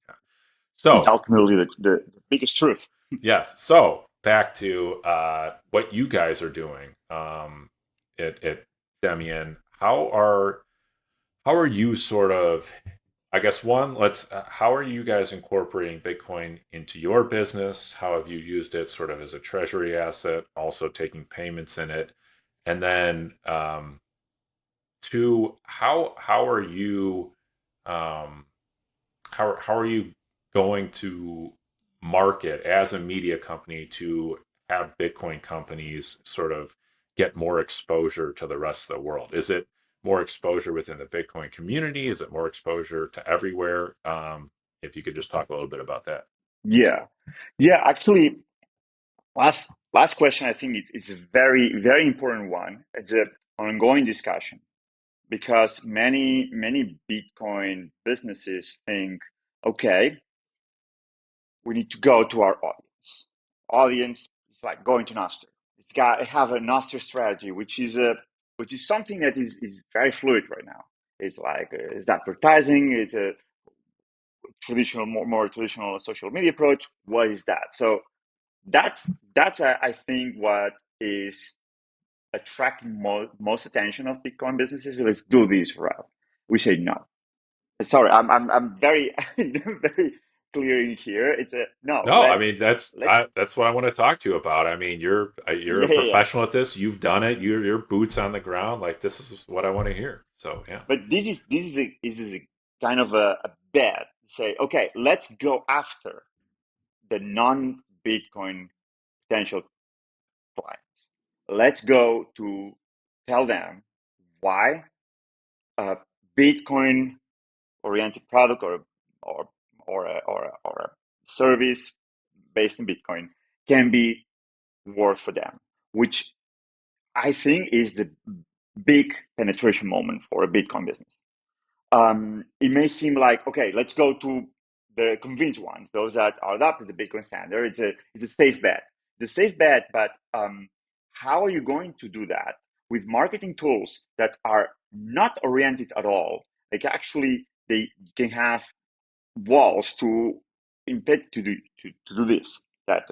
yeah. it's So ultimately the biggest truth. yes. So back to what you guys are doing at Demian. How are you sort of? I guess one. Let's. How are you guys incorporating Bitcoin into your business? How have you used it sort of as a treasury asset, also taking payments in it, and then two. How are you? Um, how are you going to market as a media company to have Bitcoin companies sort of get more exposure to the rest of the world? Is it more exposure within the Bitcoin community? Is it more exposure to everywhere? If you could just talk a little bit about that. Yeah, yeah. Actually, last question. I think it's a very important one. It's an ongoing discussion because many Bitcoin businesses think, okay, we need to go to our audience. Audience is like going to Nostr. It's got to have a Nostr strategy, which is something that is very fluid right now. It's like is advertising, is a traditional more traditional social media approach. What is that? So that's I think what is attracting most attention of Bitcoin businesses. Let's do this route. We say no. Sorry, I'm very very clear in here. It's a no. No, I mean Let's that's what I want to talk to you about. I mean, you're a yeah, yeah, yeah. professional at this. You've done it. Your boots on the ground. Like this is what I want to hear. So yeah. But this is a kind of a bet. Say, okay, let's go after the non-Bitcoin potential clients. Let's go to tell them why a Bitcoin oriented product or or a service based in Bitcoin can be worth for them, which I think is the big penetration moment for a Bitcoin business. It may seem like, okay, let's go to the convinced ones, those that are adopted the Bitcoin standard. It's a safe bet. It's a safe bet, but how are you going to do that with marketing tools that are not oriented at all? Like actually, they can have walls to impede to do this. That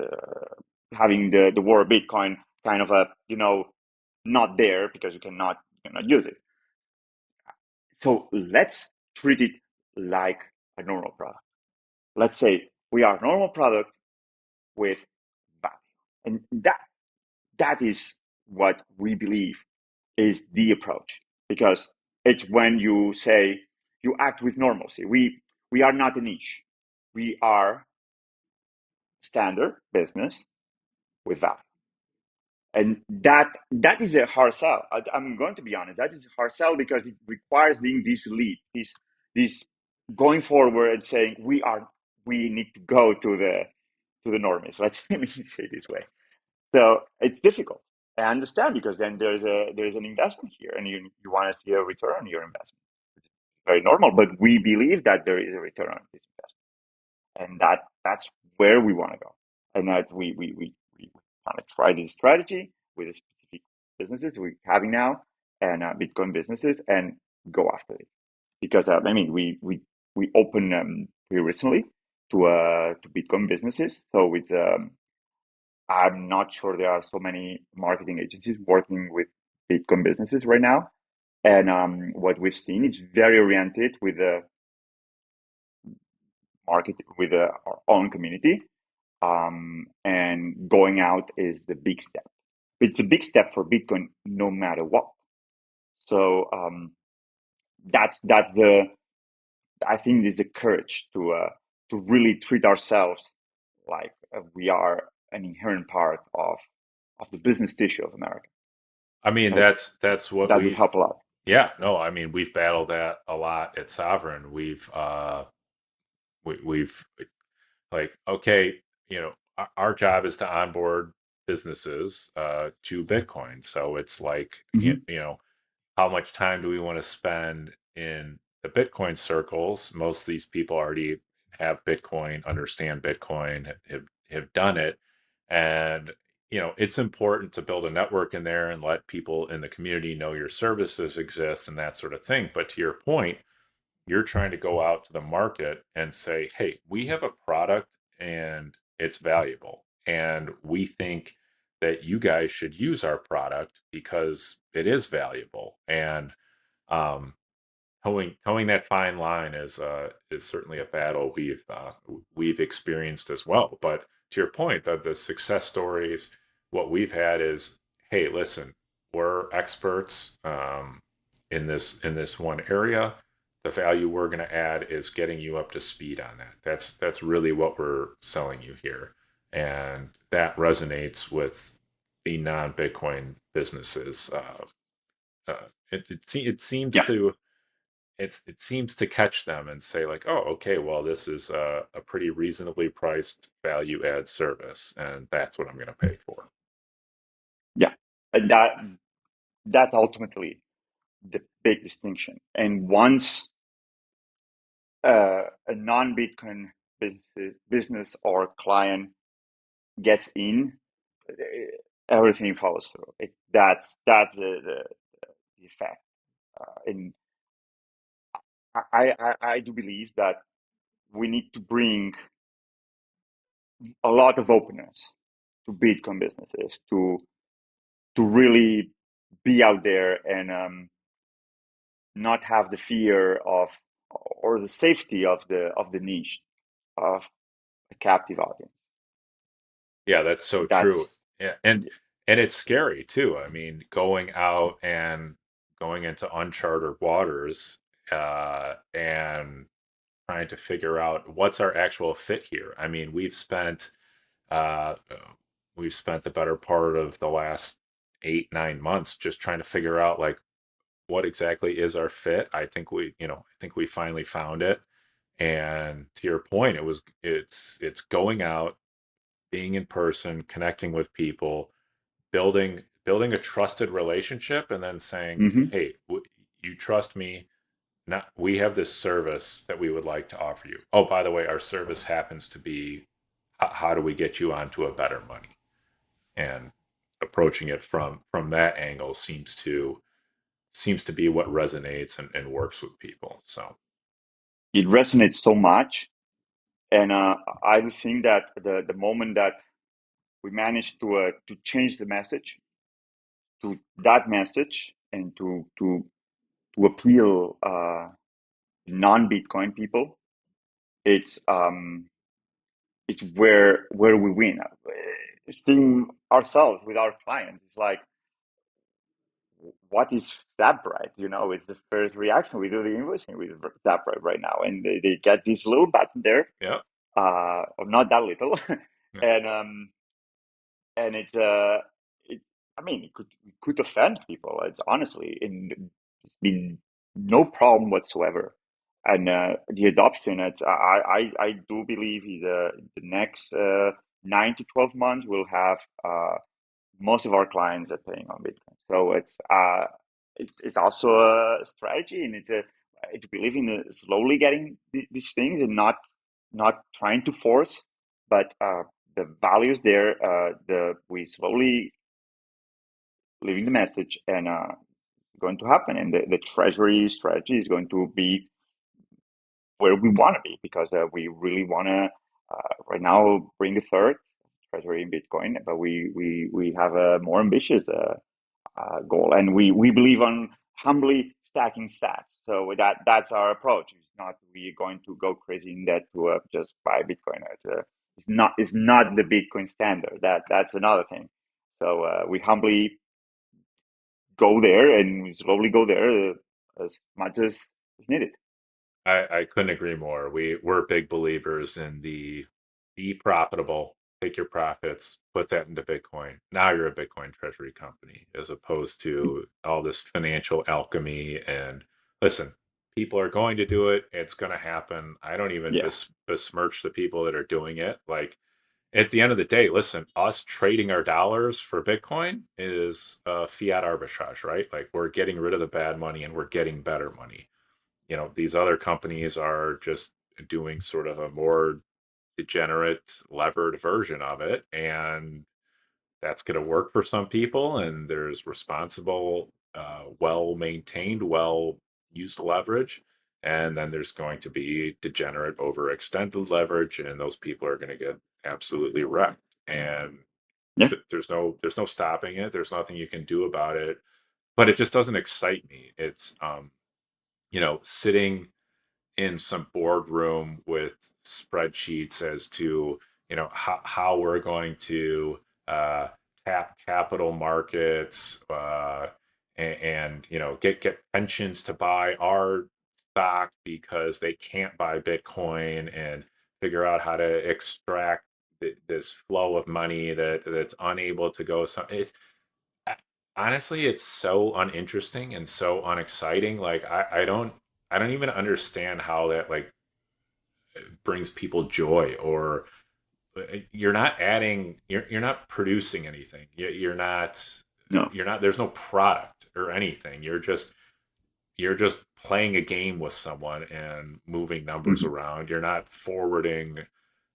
having the word Bitcoin kind of a not there because you cannot use it. So let's treat it like a normal product. Let's say we are a normal product with value. And that is what we believe is the approach. Because it's when you say you act with normalcy. We are not a niche. we are standard business with value. And that is a hard sell. I'm going to be honest. That is a hard sell because it requires being this lead, this going forward and saying we need to go to the normies. Let me say it this way. So it's difficult. I understand because then there's an investment here, and you want to see a return on your investment. It's very normal, but we believe that there is a return on this investment, and that's where we want to go. And that we kind of try this strategy with the specific businesses we're having now and Bitcoin businesses and go after it. Because I mean, we opened pretty recently to Bitcoin businesses, so it's I'm not sure there are so many marketing agencies working with Bitcoin businesses right now. And what we've seen is very oriented with the market, with our own community. And going out is the big step. It's a big step for Bitcoin, no matter what. So that's the I think is the courage to really treat ourselves like we are an inherent part of the business tissue of America. I mean, So that's what that would we, help a lot. yeah, no, I mean, we've battled that a lot at Sovereign. We've like, okay, our job is to onboard businesses to Bitcoin. So it's like, Hmm. how much time do we want to spend in the Bitcoin circles? Most of these people already have Bitcoin, understand Bitcoin, have done it. And, it's important to build a network in there and let people in the community know your services exist and that sort of thing. But to your point, you're trying to go out to the market and say, hey, we have a product and it's valuable. And we think that you guys should use our product because it is valuable. And um, towing that fine line is certainly a battle we've experienced as well. But to your point, that the success stories, what we've had is, hey, listen, we're experts in this one area. The value we're going to add is getting you up to speed on that. That's really what we're selling you here, and that resonates with the non-Bitcoin businesses. It seems Yeah, to it seems to catch them and say like, oh, okay, well, this is a pretty reasonably priced value add service, and that's what I'm going to pay for. yeah. And that's ultimately the big distinction. And once a non-Bitcoin business or client gets in, everything follows through. That's the effect. And I do believe that we need to bring a lot of openness to Bitcoin businesses to really be out there and not have the fear of or the safety of the niche of a captive audience. Yeah, that's so true. That's Yeah, and it's scary too. I mean, going out and going into uncharted waters and trying to figure out what's our actual fit here. I mean, uh, we've spent the better part of the last 8, 9 months just trying to figure out like what exactly is our fit. I think we finally found it. And to your point, it's going out, being in person, connecting with people, building a trusted relationship, and then saying, mhm. "Hey, you trust me. Not we have this service that we would like to offer you. Oh, by the way, our service happens to be how do we get you onto a better money?" And approaching it from that angle seems to be what resonates and works with people. So It resonates so much, and I do think that the moment that we manage to change the message to that message and to appeal non-Bitcoin people, it's it's where we win. Seeing ourselves with our clients, it's like, what is SnapRite? It's the first reaction. We do the invoicing with SnapRite right now, and they get this little button there, yeah, or not that little, Yeah. and it's it. I mean, it could offend people. It's honestly, it's been no problem whatsoever, and the adoption. I do believe the next 9 to 12 months we'll have most of our clients are paying on Bitcoin. So it's also a strategy, and it's believing in slowly getting these things and not trying to force, but the values there. The we slowly leaving the message, and going to happen, and the treasury strategy is going to be where we want to be, because we really want to right now bring a third treasury in Bitcoin, but we have a more ambitious goal, and we believe on humbly stacking sats. So that's our approach. It's not we going to go crazy in debt to just buy Bitcoin. It's not the Bitcoin standard. That's another thing. So we humbly go there, and we slowly go there as much as is needed. I couldn't agree more. We're big believers in the be profitable, take your profits, put that into Bitcoin. Now you're a Bitcoin treasury company, as opposed to all this financial alchemy. And listen, people are going to do it. It's going to happen. I don't even Yeah, besmirch the people that are doing it. Like at the end of the day, listen, us trading our dollars for Bitcoin is fiat arbitrage, right? Like we're getting rid of the bad money and we're getting better money. These other companies are just doing sort of a more degenerate levered version of it, and that's going to work for some people, and there's responsible, well maintained, well used leverage, and then there's going to be degenerate overextended leverage, and those people are going to get absolutely wrecked. And yeah, there's no stopping it. There's nothing you can do about it, but it just doesn't excite me. It's sitting in some boardroom with spreadsheets as to how we're going to uh, tap capital markets, and get pensions to buy our stock because they can't buy Bitcoin, and figure out how to extract this flow of money that's unable to go. So it's honestly, it's so uninteresting and so unexciting. Like I don't even understand how that like brings people joy. Or you're not adding, you're not producing anything. You're not, no, there's no product or anything. You're just playing a game with someone and moving numbers hmm around. You're not forwarding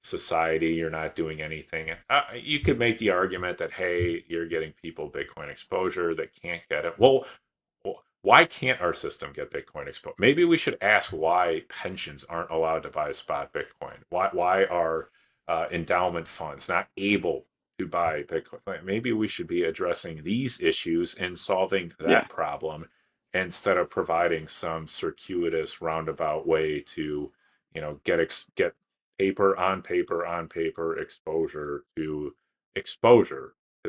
society. You're not doing anything. You could make the argument that, hey, you're getting people Bitcoin exposure that can't get it. Well, why can't our system get Bitcoin exposure? Maybe we should ask why pensions aren't allowed to buy spot Bitcoin. Why are endowment funds not able to buy Bitcoin? Like, maybe we should be addressing these issues and solving yeah, that problem, instead of providing some circuitous roundabout way to get paper on paper on paper exposure to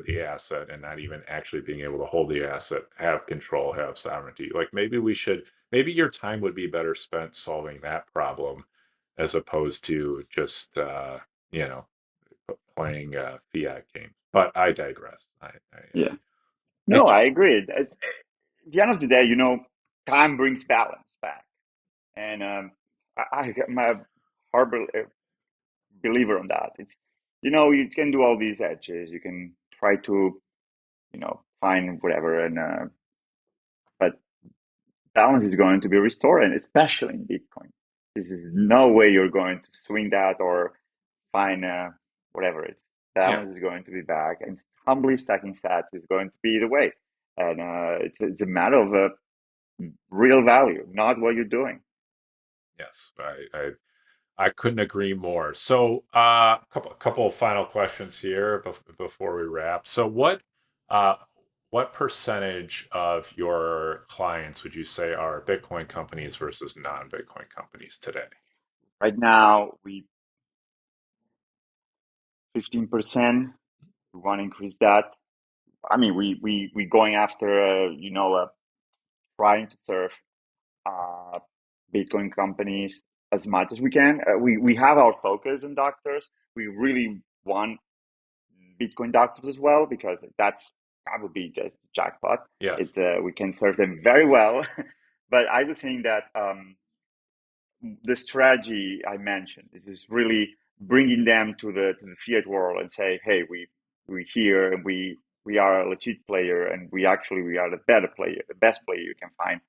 the asset, and not even actually being able to hold the asset, have control, have sovereignty. Like maybe your time would be better spent solving that problem, as opposed to just you know playing fiat games. But I digress. yeah. No, it I agree. At the end of the day, time brings balance back, and I'm a hard believer on that. It's you can do all these edges, you can try to find whatever, and but balance is going to be restored, and especially in Bitcoin, this is no way you're going to swing that or find whatever it's yeah. balance is going to be back, and humbly stacking stats is going to be the way, and it's a matter of real value, not what you're doing. Yes, I couldn't agree more. So, couple of final questions here before we wrap. So, uh, what percentage of your clients would you say are Bitcoin companies versus non-Bitcoin companies today? Right now, we 15%. We want to increase that. I mean, we going after trying to serve uh, Bitcoin companies. as much as we can. We have our focus on doctors. We really want Bitcoin doctors as well because that's that would be just jackpot. Yes. It's we can serve them very well, but I do think that the strategy I mentioned is really bringing them to the fiat world and say, hey, we here and we are a legit player and we are the better player, the best player you can find.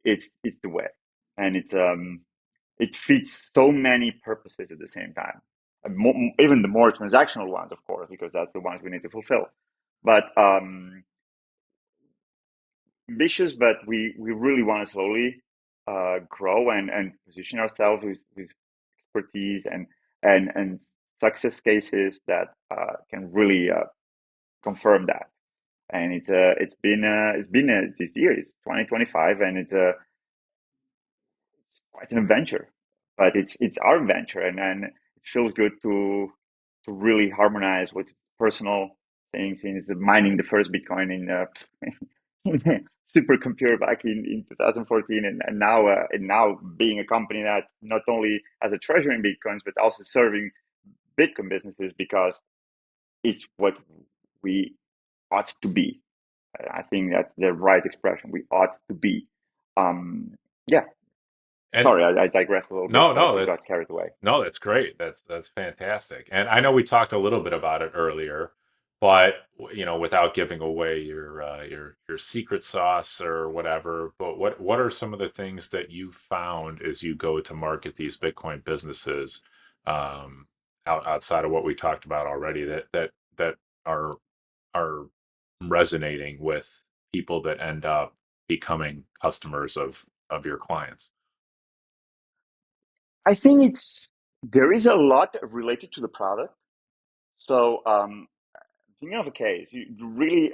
It's the way, and it fits so many purposes at the same time. Even the more transactional ones, of course, because that's the ones we need to fulfill. But ambitious, but we really want to slowly grow and position ourselves with expertise and success cases that can really confirm that. And it's been this year, it's 2025, and it's quite an adventure, but it's our adventure, and it feels good to really harmonize with personal things. Since mining the first Bitcoin in a supercomputer back in 2014, and now being a company that not only has a treasure in Bitcoins but also serving Bitcoin businesses because it's what we ought to be. I think that's the right expression. We ought to be. Yeah, And sorry, I digressed a little bit. no, no, I that's got carried away. no, that's great. That's fantastic. And I know we talked a little bit about it earlier, but without giving away your secret sauce or whatever, but what are some of the things that you found as you go to market these Bitcoin businesses, um, outside of what we talked about already that are are resonating with people that end up becoming customers of your clients? I think there is a lot related to the product. So thinking of a case, you really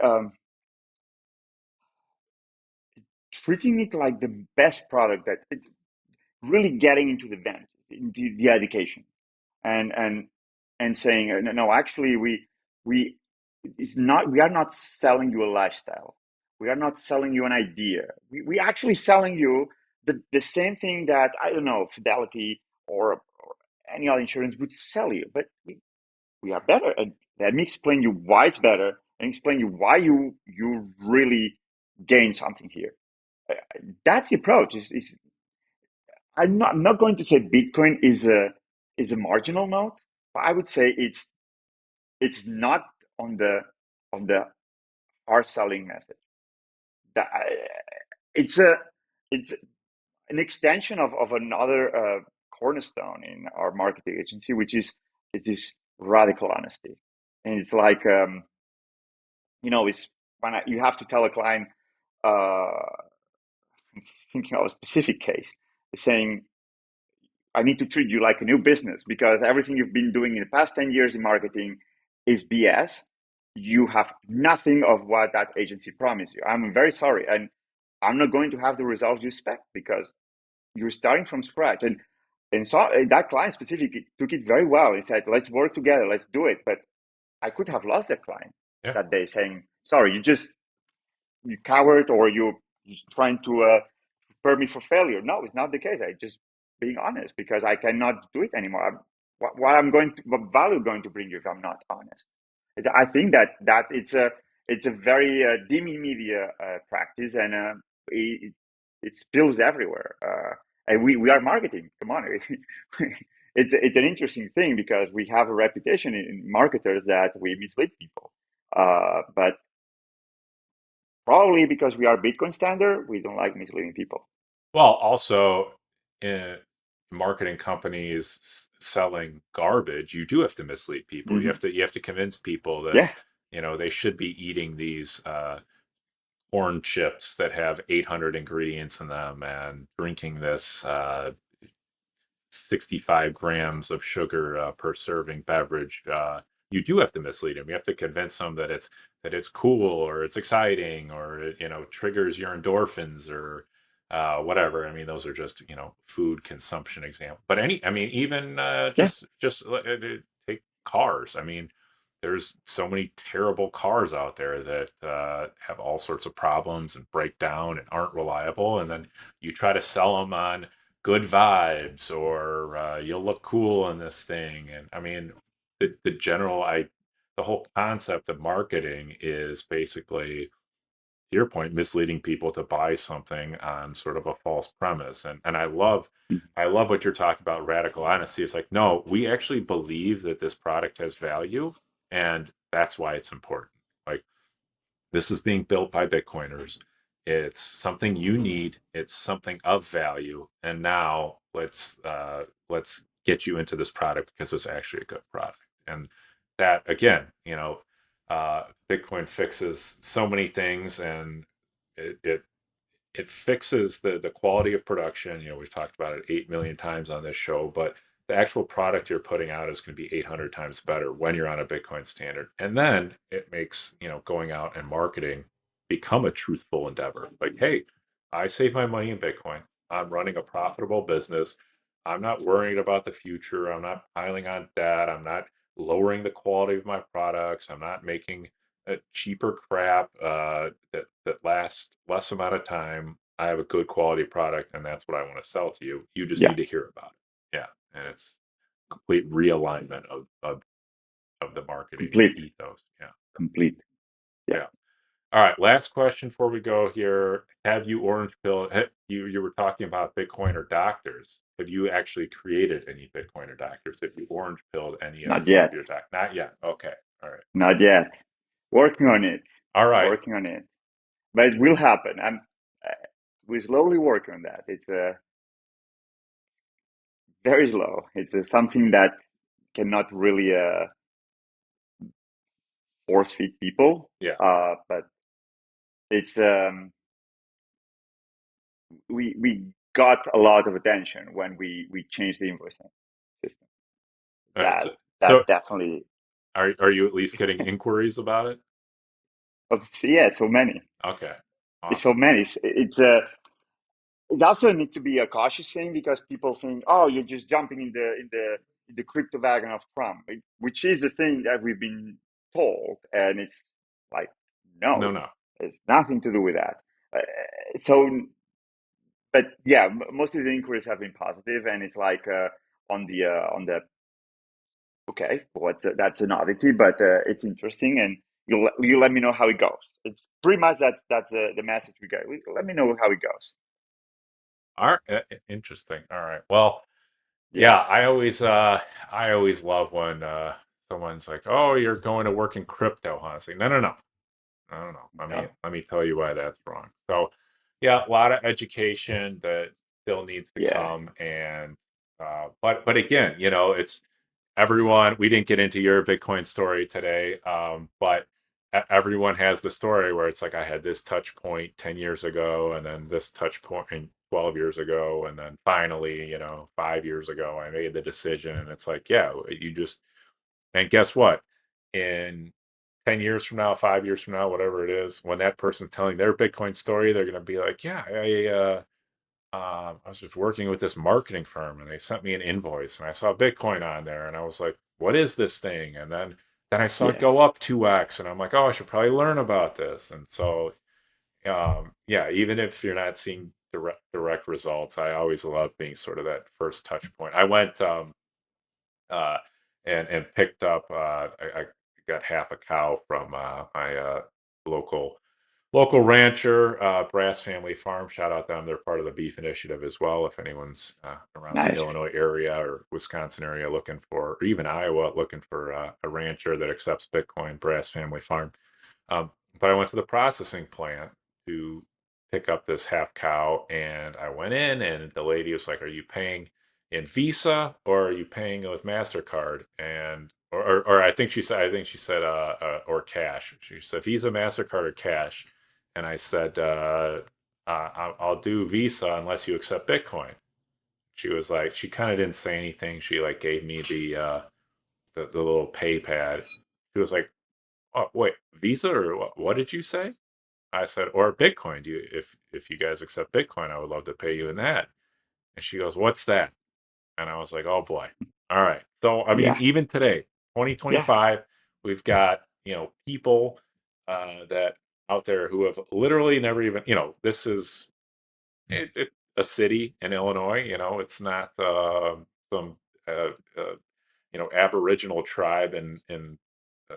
treating it like the best product that it, really getting into the vent, into the education, and and and saying no, no, actually we it's not we are not selling you a lifestyle. We are not selling you an idea. We actually selling you the same thing that I don't know Fidelity or any other insurance would sell you, but we are better. And let me explain you why it's better and explain you why you really gain something here. That's the approach. I'm not going to say Bitcoin is a marginal note, but I would say it's not on the hard selling method. That it's a it's an extension of another cornerstone in our marketing agency, which is it is radical honesty, and it's like it's when you have to tell a client, uh, thinking of a specific case, saying I need to treat you like a new business because everything you've been doing in the past 10 years in marketing is BS. You have nothing of what that agency promised you. I'm very sorry. And I'm not going to have the results you expect because you're starting from scratch. And so that client specifically took it very well. He said, let's work together, let's do it. But I could have lost that client Yeah. that day saying, sorry, you coward or you're trying to prepare me for failure. No, it's not the case. I just being honest because I cannot do it anymore. What I'm going to, what value going to bring you if I'm not honest? I think that it's a very dimmy media practice and it spills everywhere. And we are marketing. Come on, it's an interesting thing because we have a reputation in marketers that we mislead people. But probably because we are Bitcoin standard, we don't like misleading people. Well, also, in marketing companies selling garbage, you do have to mislead people. You have Hmm. to convince people that Yeah, they should be eating these corn chips that have 800 ingredients in them and drinking this 65 grams of sugar per serving beverage. You do have to mislead them. You have to convince them that it's cool or it's exciting or it triggers your endorphins or whatever. I mean, those are just food consumption example. But I mean, even yeah, take cars. I mean, there's so many terrible cars out there that have all sorts of problems and break down and aren't reliable, and then you try to sell them on good vibes or you'll look cool in this thing. And I mean, the general, the whole concept of marketing is basically, to your point, misleading people to buy something on sort of a false premise. And I love what you're talking about, radical honesty. It's like, no, we actually believe that this product has value, and that's why it's important. Like, this is being built by Bitcoiners. It's something you need. It's something of value. And now let's get you into this product because it's actually a good product. And that again, Bitcoin fixes so many things, and it it fixes the quality of production. We've talked about it 8 million times on this show, but the actual product you're putting out is going to be 800 times better when you're on a Bitcoin standard. And then it makes, going out and marketing become a truthful endeavor. Like, hey, I save my money in Bitcoin. I'm running a profitable business. I'm not worried about the future. I'm not piling on debt. I'm not lowering the quality of my products. I'm not making cheaper crap that lasts less amount of time. I have a good quality product, and that's what I want to sell to you. You just Yeah, need to hear about it. Yeah, and it's complete realignment of the marketing complete, ethos. Yeah, complete. Yeah, yeah. All right, last question before we go here. Have you orange pill? You were talking about Bitcoin or doctors. Have you actually created any Bitcoin or doctors? Have you orange pilled any of not yet, your doc? Not yet. Okay. All right. not yet. Working on it, All right. working on it, but it will happen. Uh, we're slowly working on that. It's very slow. It's something that cannot really force feed people, Yeah. but it's we got a lot of attention when we changed the invoicing system. All right. That So definitely. are you at least getting inquiries about it? So yeah, so many. Okay. It's so Awesome. many. It also needs to be a cautious thing because people think, oh, you're just jumping in the crypto wagon of Trump, which is the thing that we've been told, and it's like, No, no, no. it's nothing to do with that. So, but yeah, most of the inquiries have been positive, and it's like on the okay, well, that's an oddity, but it's interesting, and you let me know how it goes. It's pretty much that's the message we get. Let me know how it goes. All right. Interesting. All right. Well, Yeah, yeah, I always love when someone's like, "Oh, you're going to work in crypto, huh?" It's like, no, no, no. I don't know. yeah, Let me tell you why that's wrong. So, yeah, a lot of education that still needs to yeah, come, and but again, it's everyone. We didn't get into your Bitcoin story today, but everyone has the story where it's like I had this touch point 10 years ago, and then this touch point 12 years ago, and then finally, 5 years ago, I made the decision, and it's like, yeah, you just and guess what? In 10 years from now, 5 years from now, whatever it is, when that person's telling their Bitcoin story, they're going to be like, yeah, I was just working with this marketing firm and they sent me an invoice and I saw Bitcoin on there and I was like, what is this thing? And then I saw it yeah, go up 2x and I'm like, oh, I should probably learn about this. And so, yeah, even if you're not seeing direct results, I always love being sort of that first touch point. I went, uh, and picked up. I got half a cow from my local rancher, Brass Family Farm. Shout out them; they're part of the beef initiative as well. If anyone's around the nice. Illinois area or Wisconsin area looking for, or even Iowa looking for a rancher that accepts Bitcoin, Brass Family Farm. Um, but I went to the processing plant to pick up this half cow, and I went in, and the lady was like, "Are you paying in Visa or are you paying with Mastercard?" And or I think she said or cash. She said Visa, Mastercard, or cash, and I said I'll do Visa unless you accept Bitcoin. She was like, she kind of didn't say anything. She like gave me the little pay pad. She was like, oh, wait, Visa or what did you say? I said, or Bitcoin. Do you if you guys accept Bitcoin, I would love to pay you in that. And she goes, what's that? And I was like, oh boy. All right. So I mean, Yeah, even today, yeah, 2025, we've got, people that out there who have literally never even, this is a city in Illinois. It's not some uh, uh, Aboriginal tribe in uh,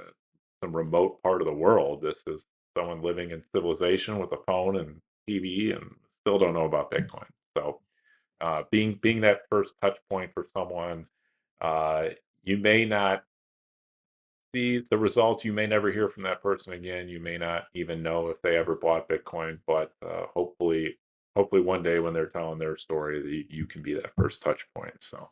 some remote part of the world. This is someone living in civilization with a phone and TV, and still don't know about Bitcoin. So, being that first touch point for someone, uh, you may not see the results. You may never hear from that person again. You may not even know if they ever bought Bitcoin, but hopefully one day when they're telling their story, you can be that first touch point. So.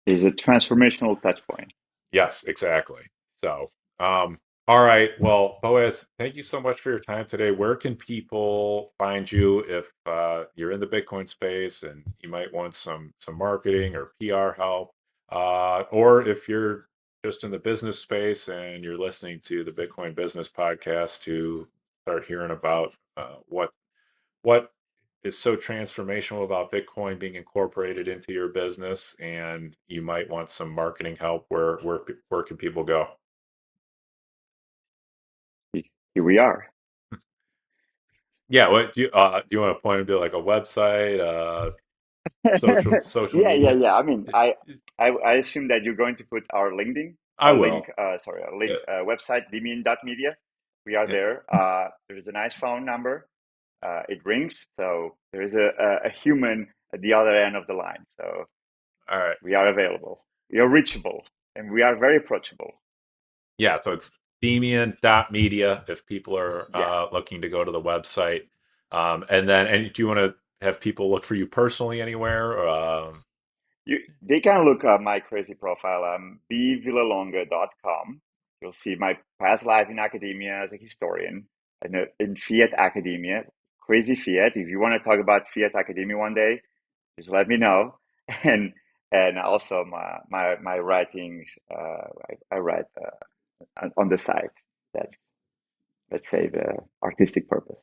It's a transformational touch point. Yes, exactly. So, all right. Well, Boaz, thank you so much for your time today. Where can people find you if you're in the Bitcoin space and you might want some marketing or PR help, or if you're just in the business space and you're listening to the Bitcoin Business Podcast to start hearing about what is so transformational about Bitcoin being incorporated into your business, and you might want some marketing help. Where can people go? Here we are. Yeah, what do you want to point them to, like a website, social media? Yeah. I mean, I assume that you're going to put I will. our Yeah, link website, Media. We are yeah. there. There is a nice phone number. It rings, so there is a human at the other end of the line. So All right. we are available. We are reachable, and we are very approachable. Yeah, so it's Media if people are Yeah. looking to go to the website. And do you want to have people look for you personally anywhere? They can look at my crazy profile, bvillalonga.com. You'll see my past life in academia as a historian and in Fiat academia, crazy Fiat. If you want to talk about Fiat academia one day, just let me know. And and also my writings, I write on the side. That's, let's say, the artistic purpose.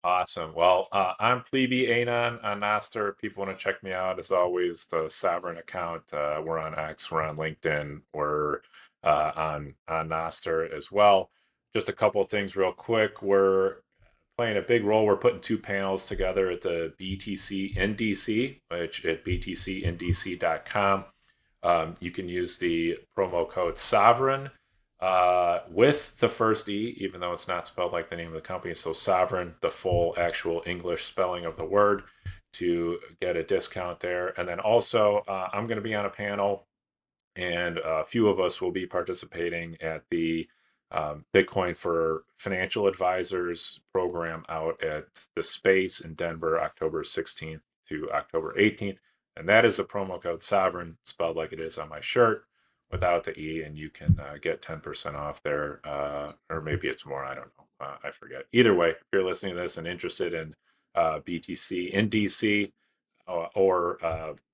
Awesome. Well, I'm Plebe Anon on Nostr. If people want to check me out, as always, the Sovereign account. We're on X, we're on LinkedIn, we're on Nostr as well. Just a couple of things real quick. We're playing a big role. We're putting two panels together at the BTC in DC, which at btcindc.com. You can use the promo code Sovereign with the first E, even though it's not spelled like the name of the company. So Sovereign, the full actual English spelling of the word, to get a discount there. And then also, I'm going to be on a panel, and a few of us will be participating at the Bitcoin for Financial Advisors program out at the Space in Denver, October 16th to October 18th. And that is the promo code Sovereign, spelled like it is on my shirt without the E, and you can get 10% off there. Or maybe it's more, I don't know. I forget. Either way, if you're listening to this and interested in BTC in DC, or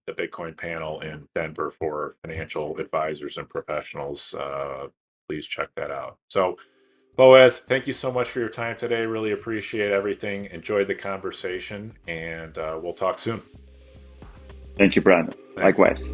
the Bitcoin panel in Denver for financial advisors and professionals, please check that out. So, Boaz, thank you so much for your time today. Really appreciate everything. Enjoyed the conversation, and we'll talk soon. Thank you, Brandon. Thanks. Likewise.